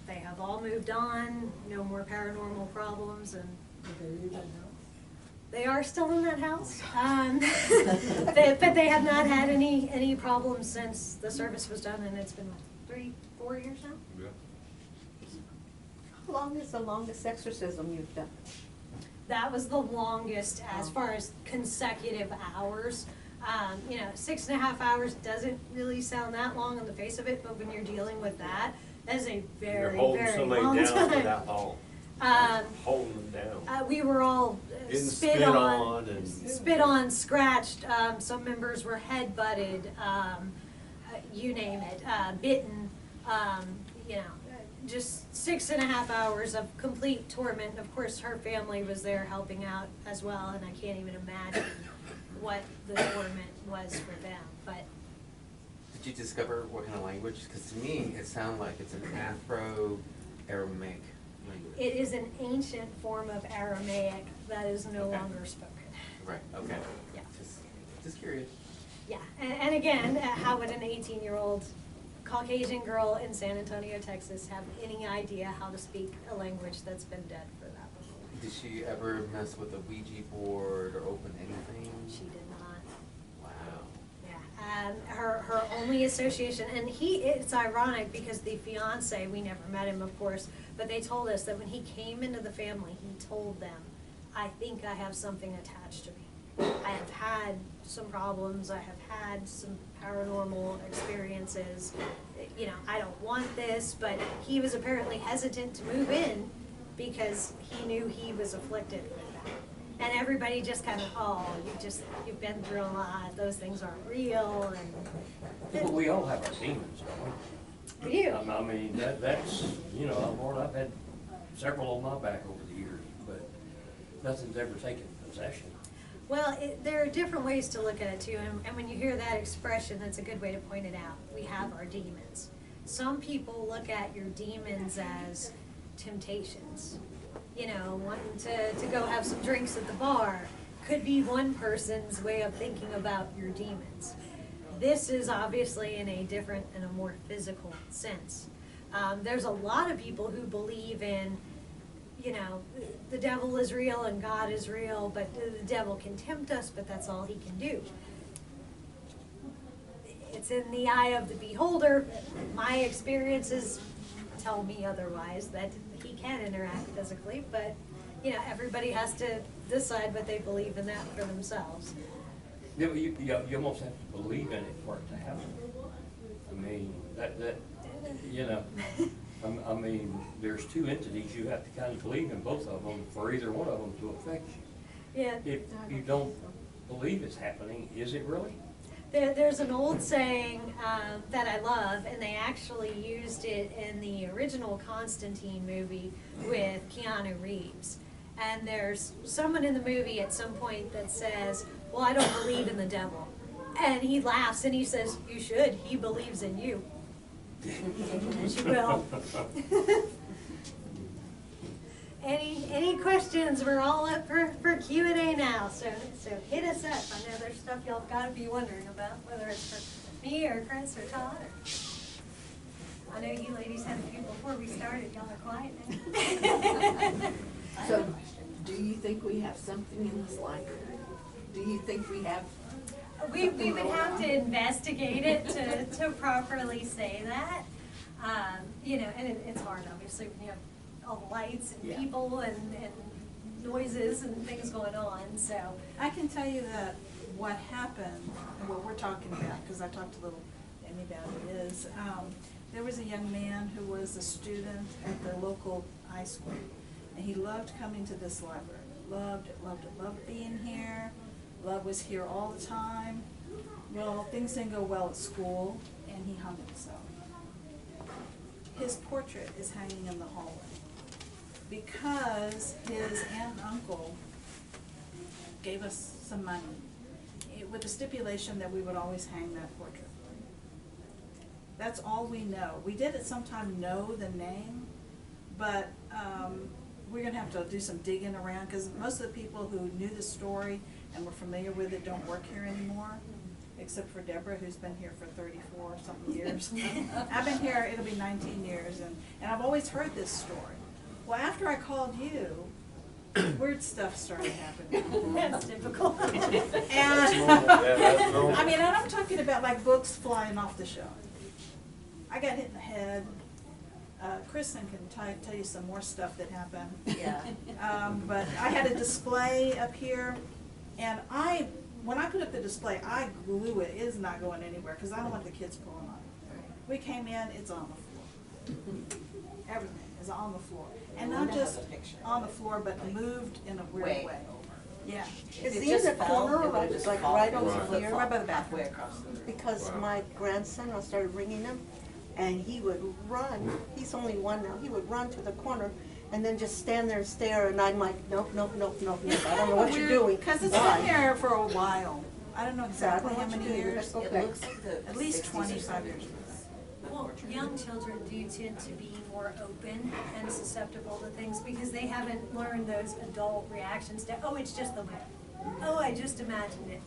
They have all moved on, no more paranormal problems, and they are still in that house. But they have not had any problems since the service was done, and it's been 3-4 years now. Yeah. How long is the longest exorcism you've done? That was the longest as far as consecutive hours. 6.5 hours doesn't really sound that long on the face of it, but when you're dealing with that is a You're very, holding very somebody long down for time. that long. Holding them down. We were all Getting spit on, and scratched. Some members were head butted. You name it, bitten. Just 6.5 hours of complete torment. Of course, her family was there helping out as well, and I can't even imagine what the torment was for them. But Did you discover what kind of language? Because to me, it sounded like it's an Afro-Aramaic language. it is an ancient form of Aramaic that is no Okay. longer spoken. Right, okay. Yeah. Just curious. Yeah, and again, how would an 18-year-old Caucasian girl in San Antonio, Texas, have any idea how to speak a language that's been dead for that long? Did she ever mess with a Ouija board or open anything? She did not. Wow. Yeah, her only association, and it's ironic because the fiance, we never met him, of course, but they told us that when he came into the family, he told them, I think I have something attached to me. I have had some problems, I have had some paranormal experiences, I don't want this, but he was apparently hesitant to move in because he knew he was afflicted with that. And everybody just kind of, you've been through a lot, those things aren't real, and. But we all have our demons, don't we? We do. I mean, that's, Lord, I've had several on my back over the years, but nothing's ever taken possession. Well, there are different ways to look at it too, and when you hear that expression, that's a good way to point it out. We have our demons. Some people look at your demons as temptations. Wanting to go have some drinks at the bar could be one person's way of thinking about your demons. This is obviously in a different and a more physical sense. There's a lot of people who believe in the devil is real and God is real, but the devil can tempt us, but that's all he can do. It's in the eye of the beholder. My experiences tell me otherwise, that he can interact physically, but everybody has to decide what they believe in that for themselves. You almost have to believe in it for it to happen. I mean, I mean, there's two entities, you have to kind of believe in both of them for either one of them to affect you. Yeah. If you don't believe it's happening, is it really? There's an old saying that I love, and they actually used it in the original Constantine movie with Keanu Reeves. And there's someone in the movie at some point that says, well, I don't believe in the devil. And he laughs and he says, you should, he believes in you. As you will. Any questions? We're all up for Q&A now, so hit us up. I know there's stuff y'all got to be wondering about, whether it's for me or Chris or Todd. I know you ladies had a few before we started. Y'all are quiet now. So, do you think we have something in this library? Do you think we have? We would have to investigate it to properly say that. And it's hard, obviously, when you have all the lights and people and noises and things going on, so. I can tell you that what happened, and what we're talking about, because I talked to little Amy about it, is there was a young man who was a student at the local high school, and he loved coming to this library. Loved it, loved being here. Love was here all the time. Well, things didn't go well at school, and he hung himself. his portrait is hanging in the hallway because his aunt and uncle gave us some money with the stipulation that we would always hang that portrait. That's all we know. We did at some time know the name, but we're gonna have to do some digging around, because most of the people who knew the story and were familiar with it don't work here anymore, except for Deborah, who's been here for 34 something years. I've been here, it'll be 19 years, and I've always heard this story. Well, after I called you, weird stuff started happening. That's typical. And, That's normal. I mean, and I'm talking about like books flying off the shelf. I got hit in the head. Kristen can tell you some more stuff that happened. Yeah. But I had a display up here, and when I put up the display, I glue it. It is not going anywhere, because I don't want the kids pulling on it. We came in, it's on the floor. Everything is on the floor. And not just on the floor, but moved in a weird way. Yeah. Is he in the corner, like right over Right. here? Right by the bathroom. across the room. Because Wow. my grandson, I started ringing him, and he would run, he's only one now, he would run to the corner and then just stand there and stare, and I'm like, nope, nope, nope, nope, nope, I don't know what you're doing. Because it's Why? been there for a while. I don't know exactly I how don't know many what you do. years. That's It okay. looks like the At least 60s or 25 years. 70s. Well, young children do tend to be more open and susceptible to things because they haven't learned those adult reactions to, oh, it's just the wind. Oh, I just imagined it.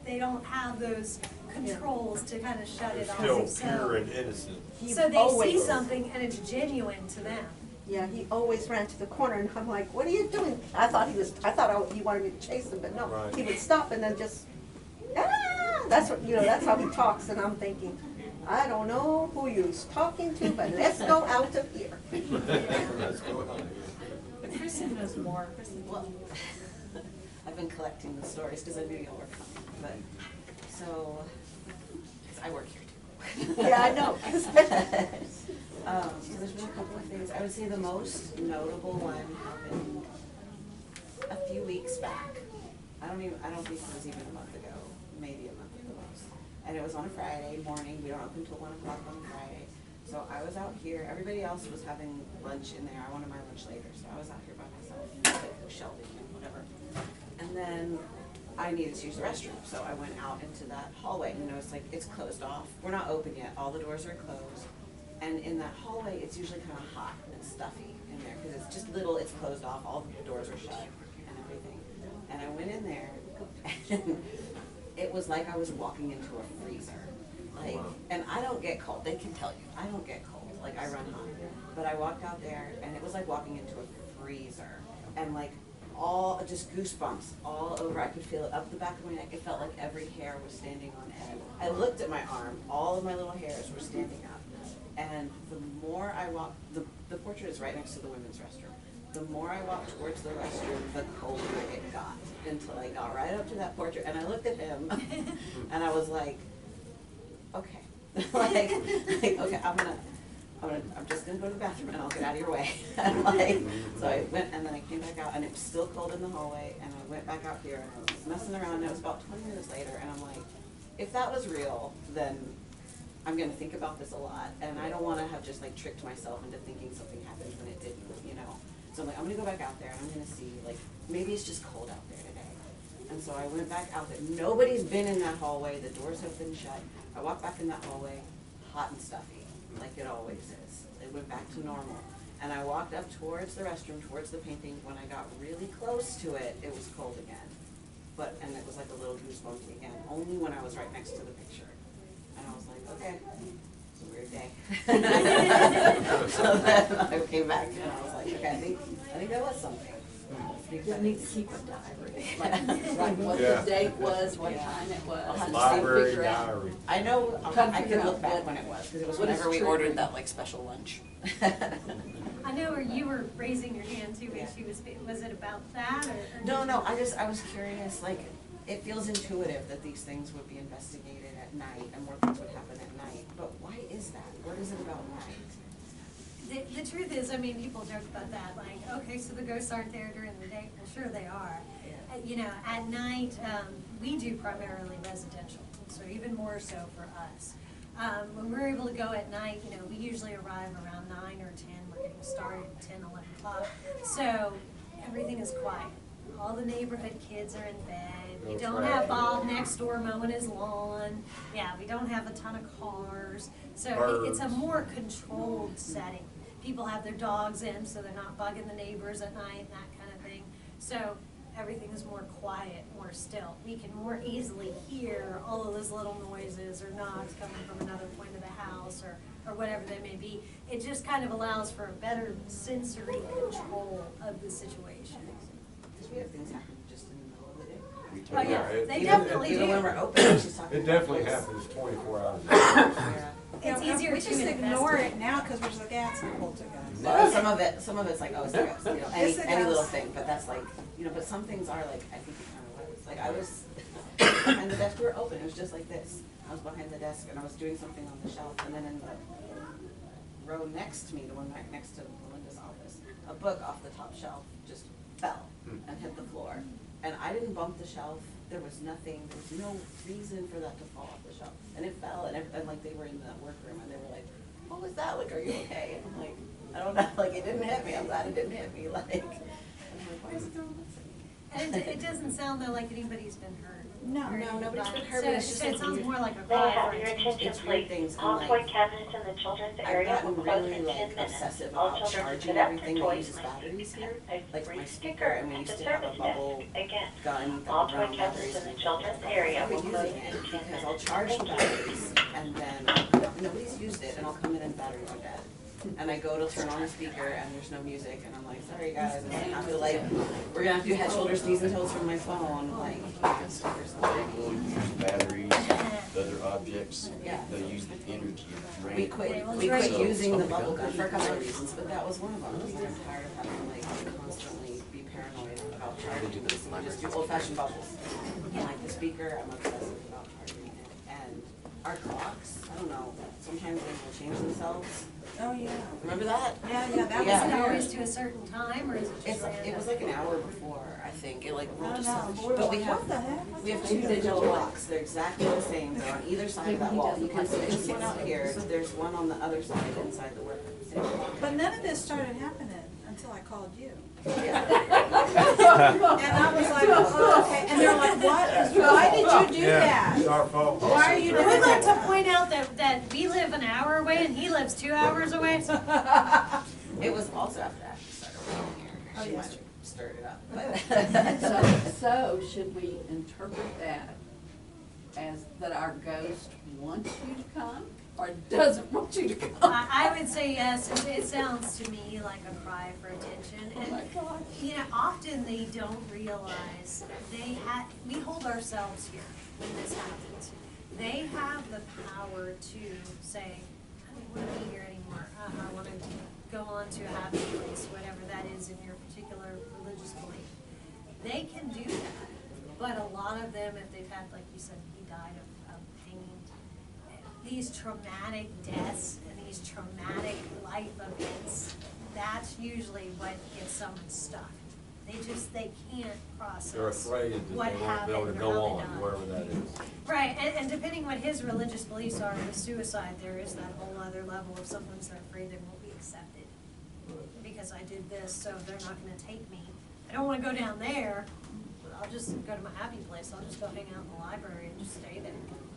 They don't have those controls to kind of shut it off. Still pure and innocent. He So they see always- something and it's genuine to them. Yeah, he always ran to the corner, and I'm like, what are you doing? I thought he wanted me to chase him, but no. Right. He would stop and then just, that's what, that's how he talks, and I'm thinking, I don't know who you're talking to, but let's go out of here. Let's go on. But Kristen knows more. Kristen, Well, I've been collecting the stories because I knew y'all were coming, but, so, 'cause I work here too. Yeah, I know. So there's been a couple of things. I would say the most notable one happened a few weeks back. I don't think it was even a month ago, maybe a month at the most. And it was on a Friday morning. We don't open until 1 o'clock on a Friday. So I was out here. Everybody else was having lunch in there. I wanted my lunch later, so I was out here by myself, with Shelby and whatever. And then I needed to use the restroom, so I went out into that hallway. It's like, it's closed off. We're not open yet. All the doors are closed. And in that hallway, it's usually kind of hot and stuffy in there, because it's just little, it's closed off, all the doors are shut and everything. And I went in there, and it was like I was walking into a freezer. Like, and I don't get cold, they can tell you, I don't get cold, like I run hot. But I walked out there, and it was like walking into a freezer. And like, just goosebumps all over. I could feel it up the back of my neck. It felt like every hair was standing on end. I looked at my arm, all of my little hairs were standing up. And the more I walked, the portrait is right next to the women's restroom. The more I walked towards the restroom, the colder it got, until I got right up to that portrait. And I looked at him, and I was like, okay, like, okay, I'm just gonna go to the bathroom, and I'll get out of your way. And like, so I went, and then I came back out, and it was still cold in the hallway. And I went back out here, and I was messing around. And it was about 20 minutes later, and I'm like, if that was real, then I'm gonna think about this a lot, and I don't wanna have just like tricked myself into thinking something happened when it didn't, So I'm like, I'm gonna go back out there and I'm gonna see, like, maybe it's just cold out there today. And so I went back out there. Nobody's been in that hallway, the doors have been shut. I walked back in that hallway, hot and stuffy, like it always is. It went back to normal. And I walked up towards the restroom, towards the painting. When I got really close to it, it was cold again. And it was like a little goosebumpy again, only when I was right next to the picture. And I was like, okay, it's a weird day. So then I came back and I was like, okay, I think there was something. You need to keep a diary, like what Yeah. the date was, what Yeah. time it I'll was. have and to Library figure out- diary. I know, Come I figure could out look back what- when it was, because it was what is whenever we true. ordered that like special lunch. I know, or you were raising your hand too, when she was it about that, or? No, I was curious, like, it feels intuitive that these things would be investigated at night and more things would happen at night, but why is that? What is it about night? The truth is, I mean, people joke about that, like, okay, so the ghosts aren't there during the day. Well, sure they are. At night, we do primarily residential, so even more so for us. When we're able to go at night, you know, we usually arrive around 9 or 10. We're getting started at 10, 11 o'clock. So everything is quiet. All the neighborhood kids are in bed. We don't have Bob next door mowing his lawn. Yeah, we don't have a ton of cars. So it's a more controlled setting. People have their dogs in, so they're not bugging the neighbors at night and that kind of thing. So everything is more quiet, more still. We can more easily hear all of those little noises or knocks coming from another point of the house or whatever they may be. It just kind of allows for a better sensory control of the situation. Because we have things happen just in the middle of the day. Oh yeah, they Even- definitely Even when do. we're open, she's talking. It definitely happens 24 hours a day. Yeah. It's easier We to just invest ignore in. it now because we're just like, yeah, it's a poltergeist. Well, some of it's like, oh, it's the ghost, you know, Yes, it any does. little thing, but that's like, you know, but some things are like, I think it kind of was. Like I was behind the desk, we were open, it was just like this. I was behind the desk and I was doing something on the shelf, and then in the row next to me, the one right next to Melinda's office, a book off the top shelf just fell and hit the floor. And I didn't bump the shelf, there was nothing, there was no reason for that to fall off the shelf. And it fell, and like they were in the workroom and they were like, what was that? Like, are you okay? And I'm like, I don't know, like it didn't hit me, I'm glad it didn't hit me, like, and I'm like, why is it doing this? And it doesn't sound though like anybody's been hurt. No. or No, nobody's been anything. hurt, but it's just So it like sounds weird. more like a May I cry have for your attention. attention, It's weird please? things, and All like, toy cabinets in the children's I've area will gotten close really in 10 like minutes. obsessive All about children charging sit up everything to that toys uses must batteries receive here. a Like free my sticker speaker, and we at used the to have a service bubble desk. Again, gun that all would toy run on cabinets batteries. in the children's area I've will been close using in it 10 because I'll minutes. charge the Thank you. batteries and then nobody's used it and I'll come in and batteries are dead. And I go to turn on the speaker and there's no music and I'm like, sorry guys, and I feel like we're gonna have to do head, shoulders, knees and toes from my phone, like, or something. People use batteries, other objects, Yeah. they use the energy to drain. We it. quit So, using the oh my bubble God. gun for a couple of reasons, but that was one of them. I'm tired of having to like constantly be paranoid about charging this. I just do old fashioned bubbles. And like the speaker, I'm obsessive about charging it. And our clocks, I don't know, sometimes they will change themselves. Oh, yeah. Remember that? Yeah, that Yeah. Is was it weird. always to a certain time or is it just random? It was like an hour before, I think. It like I rolled don't just know, but we were but we like, have what the heck? we have two digital clocks. They're exactly the same. They're on either side of that wall. You can see this one out here. There's one on the other side inside the workroom. But none of this started happening until I called you. Yeah. And I was like, oh, okay. And they're like, what? Why did you do that? It's our fault. Why are you I doing would like to that? point out that we live an hour away and he lives 2 hours away. So It was also after Ashley started working here. Oh, She yeah. must have stirred it up. So should we interpret that as that our ghost wants you to come or doesn't want you to come? I would say yes. It sounds to me like a cry for attention. Oh my And gosh. you know, often they don't realize we hold ourselves here when this happens. They have the power to say, I don't want to be here anymore. I want to go on to a happy place, whatever that is in your particular religious belief. They can do that. But a lot of them, if they've had, like you said, he died of pain, these traumatic deaths and these traumatic life events, that's usually what gets someone stuck. They can't process They're afraid that they what won't be happened able to or go how on, they died. wherever that is. Right, and depending what his religious beliefs are with suicide, there is that whole other level of sometimes they're afraid they won't be accepted. Because I did this, so they're not gonna take me. I don't wanna go down there, I'll just go to my happy place, I'll just go hang out in the library and just stay there.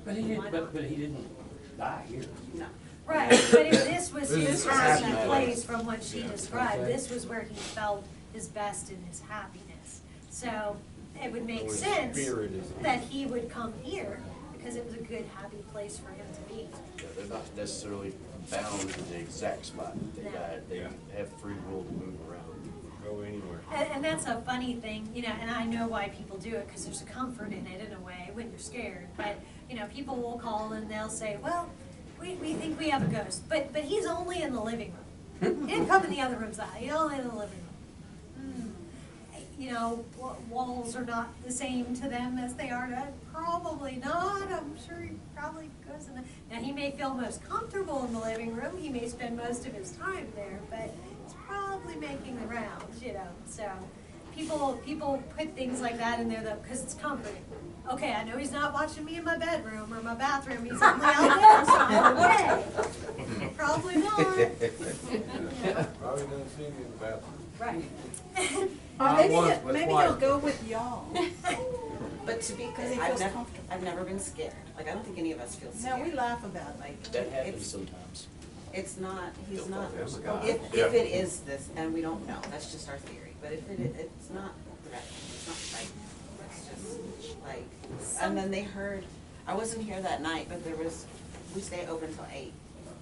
But he Why didn't, not? but he didn't die here. No. Right, but if this was This his is happy happy place place. from what she Yeah, described, okay. this was where he felt his best in his happiness. So it would make Where his sense spirit is. that he would come here because it was a good, happy place for him to be. Yeah, they're not necessarily bound to the exact spot that they No. died. They Yeah. have free will to move around. Go anywhere. And that's a funny thing, you know, and I know why people do it, because there's a comfort in it in a way when you're scared. But, you know, people will call and they'll say, well, we think we have a ghost, but he's only in the living room. He didn't come in the other rooms, he's only in the living room. You know, walls are not the same to them as they are to us. Probably not, I'm sure he probably goes in the, now he may feel most comfortable in the living room, he may spend most of his time there, but it's probably making the rounds, you know, so people put things like that in there though, because it's comforting. okay, I know he's not watching me in my bedroom or my bathroom, he's only out there, so I'm okay. Probably not. Probably doesn't see me in the bathroom. Right. Or Not maybe, once, but maybe twice. he'll go with y'all. But to be, Because he I've feels never, comfortable. I've never been scared. Like, I don't think any of us feel scared. No, we laugh about it. Like, That happens it's, sometimes. it's not, he's not, Oh my God. if it is this, and we don't know, that's just our theory, but if it's not threatening, it's not frightening, it's just like, and then they heard, I wasn't here that night, but there was, we stay open till 8,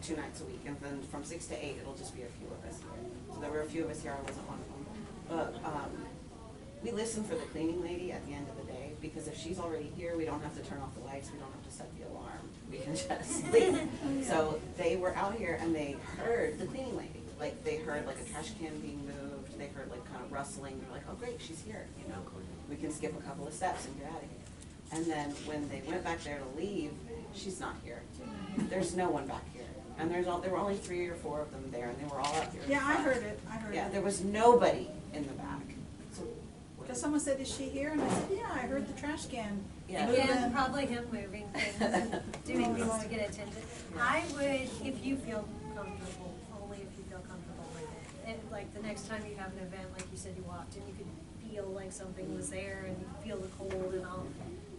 2 nights a week, and then from 6 to 8, it'll just be a few of us here. So there were a few of us here, I wasn't one of them, but, we listen for the cleaning lady at the end of the day, because if she's already here, we don't have to turn off the lights, we don't have to set the alarm, we can just leave. So they were out here and they heard the cleaning lady, like they heard like a trash can being moved, they heard like kind of rustling, they're like, oh great, she's here, you know, we can skip a couple of steps and get out of here. And then when they went back there to leave, she's not here, there's no one back here. And there were only 3 or 4 of them there, and they were all out here. Yeah, I heard it, I heard it. Yeah, there was nobody in the back. So, Because someone said, is she here? And I said, yeah, I heard the trash can. Yeah. moving." Again, probably him moving things, and doing things to get attention. I would, if you feel comfortable, only if you feel comfortable with it. And like the next time you have an event, like you said, you walked in, you could feel like something was there and you could feel the cold and all,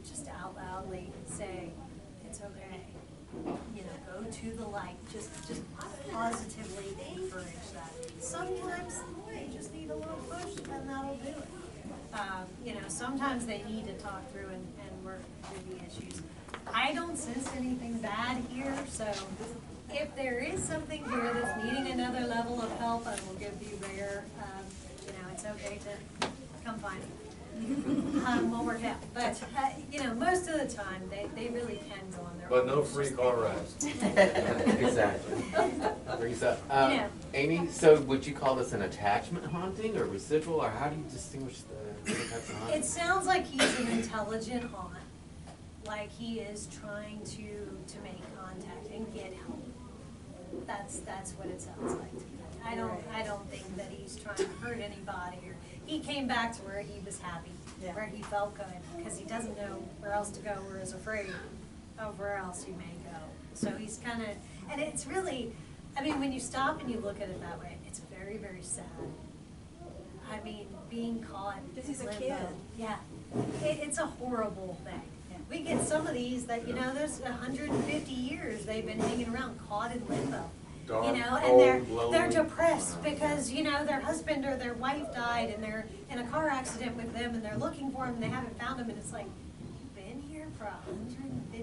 just out loudly say, it's okay. You know, go to the light, just positively encourage that. Sometimes they just need a little push and that'll do it. You know, sometimes they need to talk through and work through the issues. I don't sense anything bad here, so if there is something here that's needing another level of help, I will give you there. You know, it's okay to come find me. We'll work it out. But, you know, most of the time, they really can go on their own. But no free car rides. Exactly. Brings up, Yeah. Amy, so would you call this an attachment haunting or residual, or how do you distinguish the different types of haunting? It sounds like he's an intelligent haunt, like he is trying to make contact and get help. That's what it sounds like to me. I don't think that he's trying to hurt anybody, or he came back to where he was happy, where he felt good, because he doesn't know where else to go or is afraid of where else he may go. So he's kind of, and it's really, I mean, when you stop and you look at it that way, it's very, very sad. I mean, being caught. Because he's a limbo. kid. Yeah, it's a horrible thing. We get some of these that, you know, there's 150 years they've been hanging around caught in limbo. Dark, You know, cold, and they're lonely. depressed because, you know, their husband or their wife died and they're in a car accident with them and they're looking for him and they haven't found him, and it's like, you've been here for 150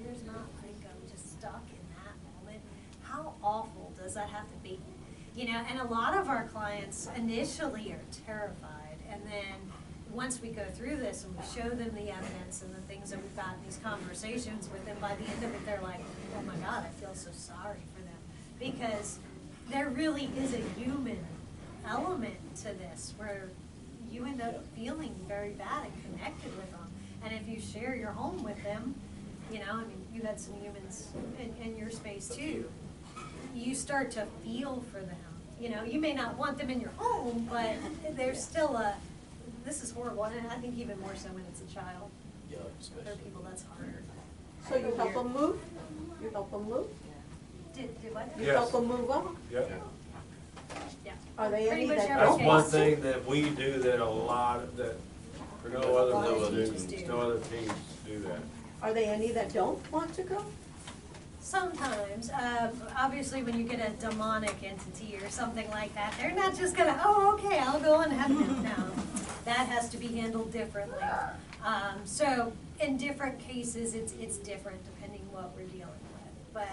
years, not think I'm just stuck in that moment. How awful does that have to be? You know, and a lot of our clients initially are terrified, and then once we go through this and we show them the evidence and the things that we've got in these conversations with them, by the end of it, they're like, oh my God, I feel so sorry for them. Because there really is a human element to this where you end up feeling very bad and connected with them. And if you share your home with them, you know, I mean, you had some humans in your space too. You start to feel for them. You know, you may not want them in your home, but there's still this is horrible, and I think even more so when it's a child. Yeah, Other especially. people, that's harder. So you help them move? You help them move? Did what? You Yes. help them move on? Yep. Yeah. Are they Pretty any much that every That's don't one want to? thing that we do that a lot, that no other lot of teams teams do, do. no other teams do that. Are there any that don't want to go? Sometimes, obviously when you get a demonic entity or something like that, they're not just gonna, oh, okay, I'll go and have them. No, that has to be handled differently. So in different cases, it's different depending what we're dealing with. But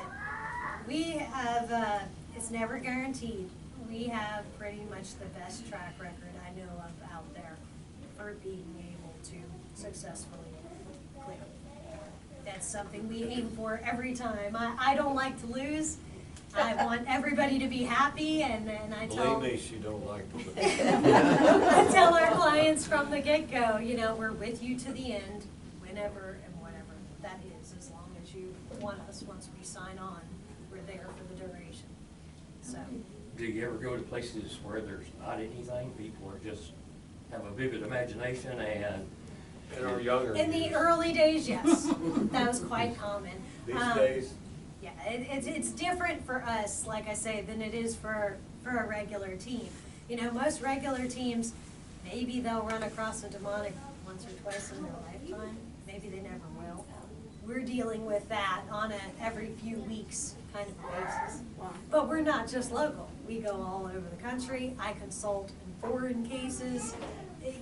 we have, it's never guaranteed. We have pretty much the best track record I know of out there for being able to successfully clear. That's something we aim for every time. I don't like to lose. I want everybody to be happy, and then I tell Believe me, she don't like to lose. I tell our clients from the get-go, you know, we're with you to the end, whenever and whatever that is, as long as you want us. Once we sign on, we're there for the duration. So, Do you ever go to places where there's not anything, people are just have a vivid imagination and In our younger In the years. early days, yes, that was quite common. These days, Yeah, it's different for us, like I say, than it is for a regular team. You know, most regular teams, maybe they'll run across a demonic once or twice in their lifetime. Maybe they never will. We're dealing with that on a every few weeks kind of basis. But we're not just local. We go all over the country. I consult in foreign cases.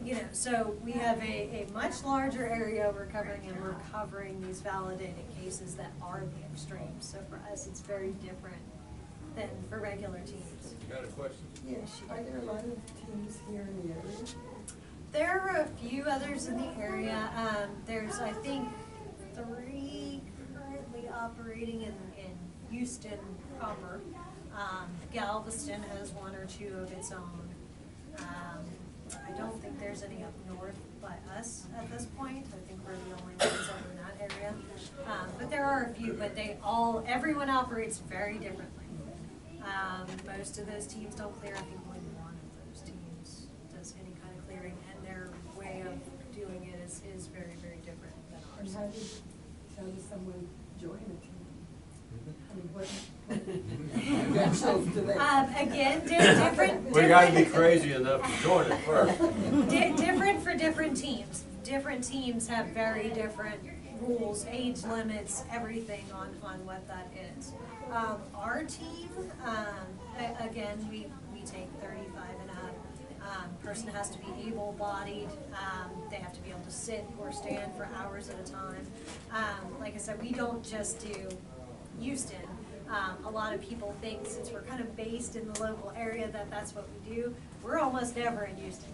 You know, so we have a much larger area we're covering, and we're covering these validated cases that are the extremes. So for us, it's very different than for regular teams. you got a question? Yes, are there a lot of teams here in the area? There are a few others in the area. There's, I think, 3 currently operating in Houston proper. Galveston has 1 or 2 of its own. I don't think there's any up north by us at this point. I think we're the only ones over in that area. But there are a few, but everyone operates very differently. Most of those teams don't clear. I think only 1 of those teams does any kind of clearing, and their way of doing it is very, very different than ours. How does someone join a team? I mean, what credentials do they? Again, different. We gotta be crazy enough to join it first. Different for different teams. Different teams have very different rules, age limits, everything on what that is. Our team, again, we take 35 and up. Person has to be able-bodied. They have to be able to sit or stand for hours at a time. Like I said, we don't just do Houston. A lot of people think, since we're kind of based in the local area, that's what we do. We're almost never in Houston.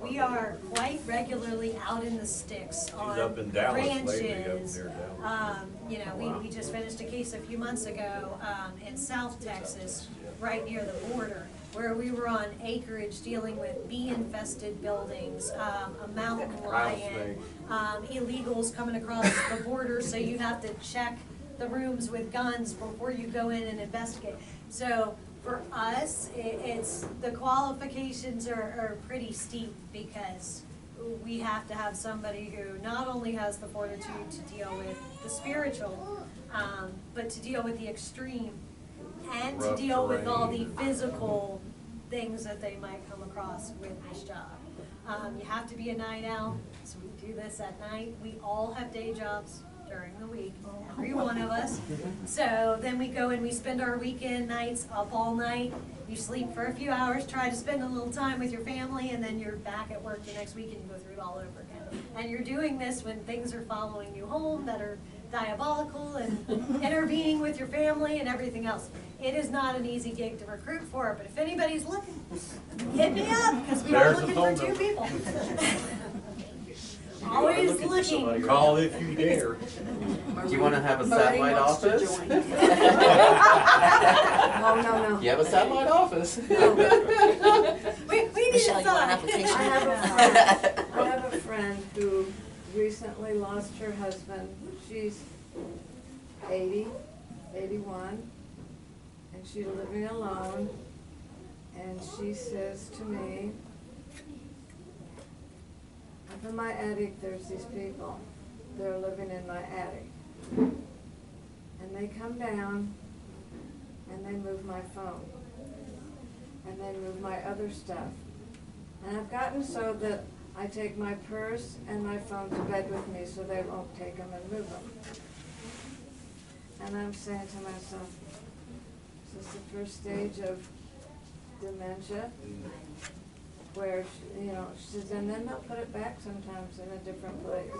We are quite regularly out in the sticks on up in Dallas ranches. lately, up near Dallas. You know, we just finished a case a few months ago in South Texas, right near the border, where we were on acreage dealing with bee-infested buildings, a mountain lion, illegals coming across the border, so you have to check the rooms with guns before you go in and investigate. So for us, it's the qualifications are pretty steep, because we have to have somebody who not only has the fortitude to deal with the spiritual, but to deal with the extreme, and to Rough deal with all the terrain. physical things that they might come across with this job. You have to be a night owl, so we do this at night. We all have day jobs during the week, every one of us. So then we go and we spend our weekend nights up all night. You sleep for a few hours, try to spend a little time with your family, and then you're back at work the next week and you go through it all over again. And you're doing this when things are following you home that are diabolical and intervening with your family and everything else. It is not an easy gig to recruit for, but if anybody's looking, hit me up, because we are There's a looking for phone 2 number. people. Always looking. Call if you dare. Do you wanna have a satellite office? Oh, no. You have a satellite office. We need Michelle, you want an a application? I have a friend who recently lost her husband. She's 80, 81, and she's living alone. And she says to me, up in my attic, there's these people. They're living in my attic. And they come down and they move my phone. And they move my other stuff. And I've gotten so that I take my purse and my phone to bed with me so they won't take them and move them. And I'm saying to myself, is this the first stage of dementia? Where, she says, and then they'll put it back sometimes in a different place.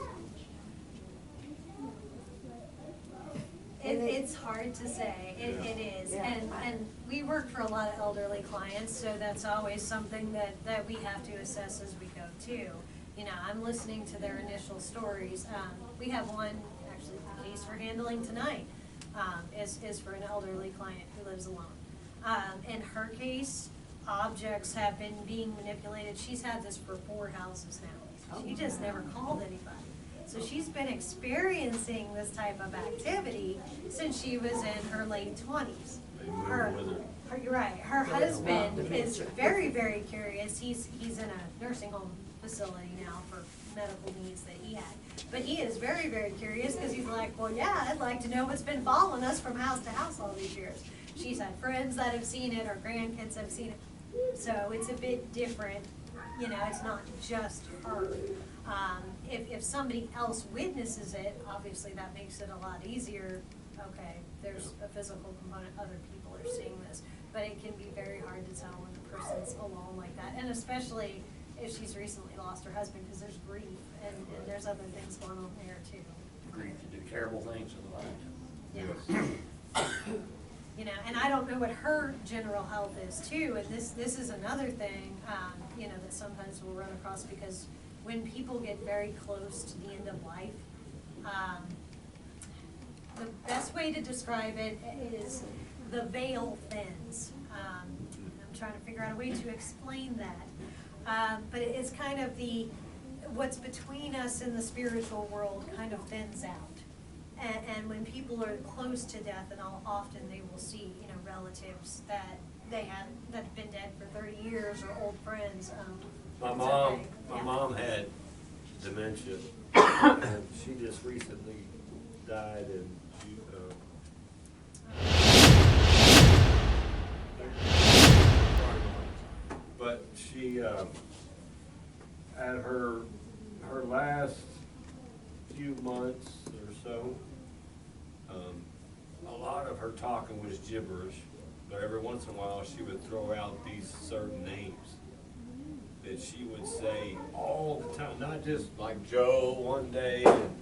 It's hard to say, it is, Yeah. and we work for a lot of elderly clients, so that's always something that we have to assess as we go too. You know, I'm listening to their initial stories. We have one, actually, the case we're handling tonight, is for an elderly client who lives alone. In her case, objects have been being manipulated. She's had this for 4 houses now. She just never called anybody. So she's been experiencing this type of activity since she was in her late 20s. You're right. Her husband is very, very curious. He's in a nursing home facility now for medical needs that he had. But he is very, very curious because he's like, well, yeah, I'd like to know what's been following us from house to house all these years. She's had friends that have seen it, or grandkids have seen it. So it's a bit different. You know, it's not just her. If somebody else witnesses it, obviously that makes it a lot easier. Okay, there's a physical component, other people are seeing this. But it can be very hard to tell when the person's alone like that. And especially if she's recently lost her husband, because there's grief and there's other things going on there too. Grief to do terrible things in life. Yeah. You know, and I don't know what her general health is too, and this is another thing, you know, that sometimes we'll run across, because when people get very close to the end of life, the best way to describe it is the veil thins. I'm trying to figure out a way to explain that, but it's kind of what's between us and the spiritual world kind of thins out. And when people are close to death, and often they will see, you know, relatives that have been dead for 30 years, or old friends. My Yeah. mom had dementia, and she just recently died, and but she at her last few months or so, a lot of her talking was gibberish, but every once in a while she would throw out these certain names that she would say all the time, not just like Joe one day and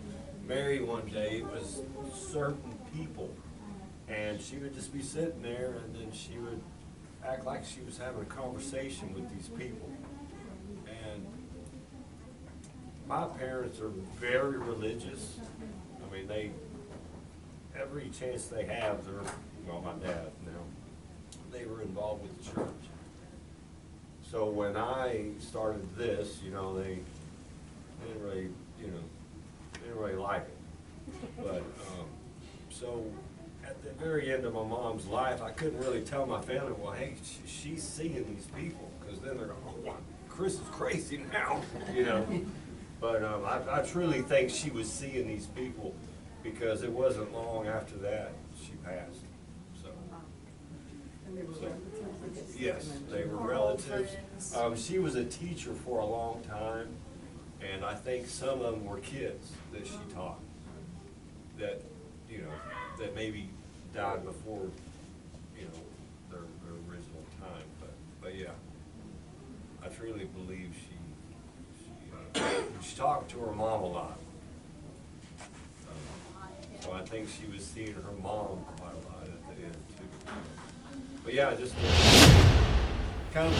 Mary one day. It was certain people, and she would just be sitting there, and then she would act like she was having a conversation with these people. And my parents are very religious. I mean, every chance they have, well, my dad now, they were involved with the church. So when I started this, you know, they didn't really, you know, didn't really like it. But, so at the very end of my mom's life, I couldn't really tell my family, well, hey, she's seeing these people, because then they're going, oh, wow, Chris is crazy now, you know. But I truly think she was seeing these people, because it wasn't long after that she passed. So, yes, they were relatives. She was a teacher for a long time, and I think some of them were kids that she taught that, you know, that maybe died before, you know, their original time. But yeah, I truly believe she talked to her mom a lot. So I think she was seeing her mom quite a lot at the end too. But yeah, just kind of.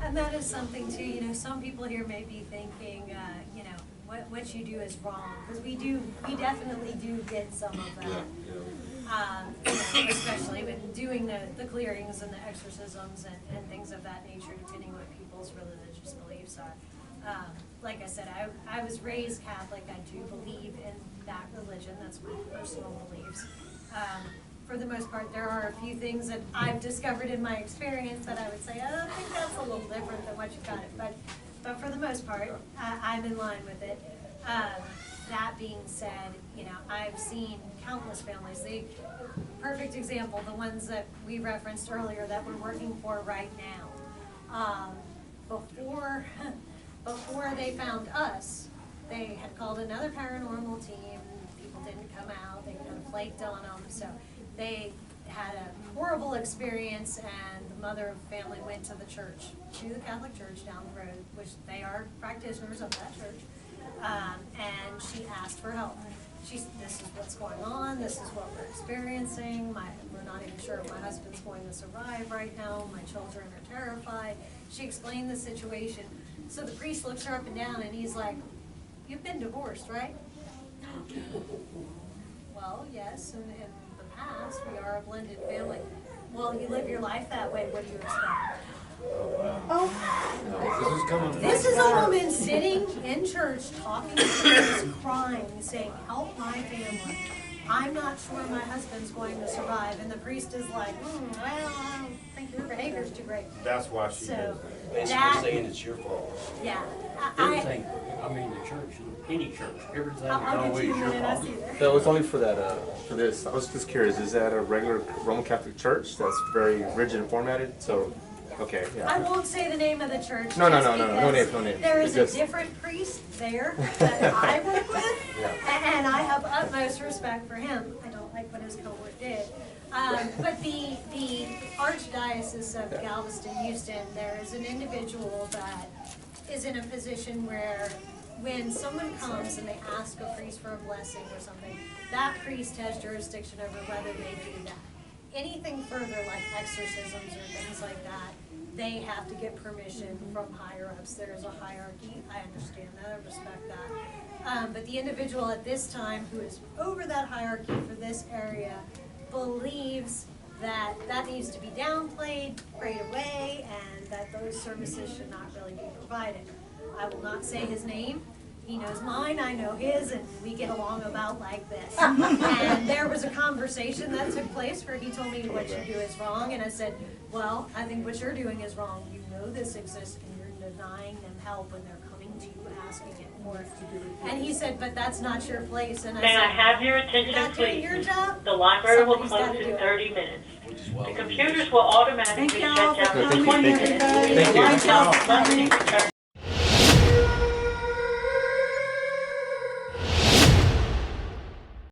And that is something too, you know, some people here may be thinking, you know, what you do is wrong, because we definitely do get some of that. Yeah. You know, especially with doing the clearings and the exorcisms and things of that nature, depending on what people's religious beliefs are. Like I said, I was raised Catholic. I do believe in that religion. That's my personal beliefs. For the most part, there are a few things that I've discovered in my experience that I would say, I think that's a little different than what you got it. But for the most part, I'm in line with it. That being said, you know, I've seen countless families. The perfect example, the ones that we referenced earlier that we're working for right now. Before they found us, they had called another paranormal team. People didn't come out. They kind of flaked on them. So they had a horrible experience, and the mother of the family went to the church, to the Catholic church down the road, which they are practitioners of that church, and she asked for help. This is what's going on, this is what we're experiencing, we're not even sure if my husband's going to survive right now, my children are terrified. She explained the situation. So the priest looks her up and down, and he's like, you've been divorced, right? Well, yes, in the past, we are a blended family. Well, you live your life that way, what do you expect? This is a woman sitting in church, talking to us, crying, saying, help my family. I'm not sure my husband's going to survive, and the priest is like, well, I don't think your behavior's too great. That's why she So, does that. Basically that, saying it's your fault. yeah. Everything, I mean, the church, any church, everything is I'll get always you your one and I'll fault. see there. That was only for that, for this. I was just curious, is that a regular Roman Catholic church that's very rigid and formatted? So, okay, I yeah. won't say the name of the church. No, no, just no, no, no because names, no names. There is a Just- different priest there that I work with, Yeah. and I have utmost respect for him. I don't like what his cohort did. But the Archdiocese of Galveston, Houston, there is an individual that is in a position where when someone comes and they ask a priest for a blessing or something, that priest has jurisdiction over whether they do that. Anything further, like exorcisms or things like that, they have to get permission from higher ups. There's a hierarchy. I understand that. I respect that. But the individual at this time who is over that hierarchy for this area believes that that needs to be downplayed, prayed away, and that those services should not really be provided. I will not say his name. He knows mine, I know his, and we get along about like this. And there was a conversation that took place where he told me what you do is wrong, and I said, well, I think what you're doing is wrong. You know this exists, and you're denying them help when they're coming to you asking it for it. And he said, but that's not your place. And I May said, I have your you're attention, not doing please? your job. The library will Somebody's close gotta do in it. 30 minutes. Which is why The we need computers this. will automatically Thank shut y'all for down in coming, 20 everybody. minutes. Thank you. Lights off, must be returned.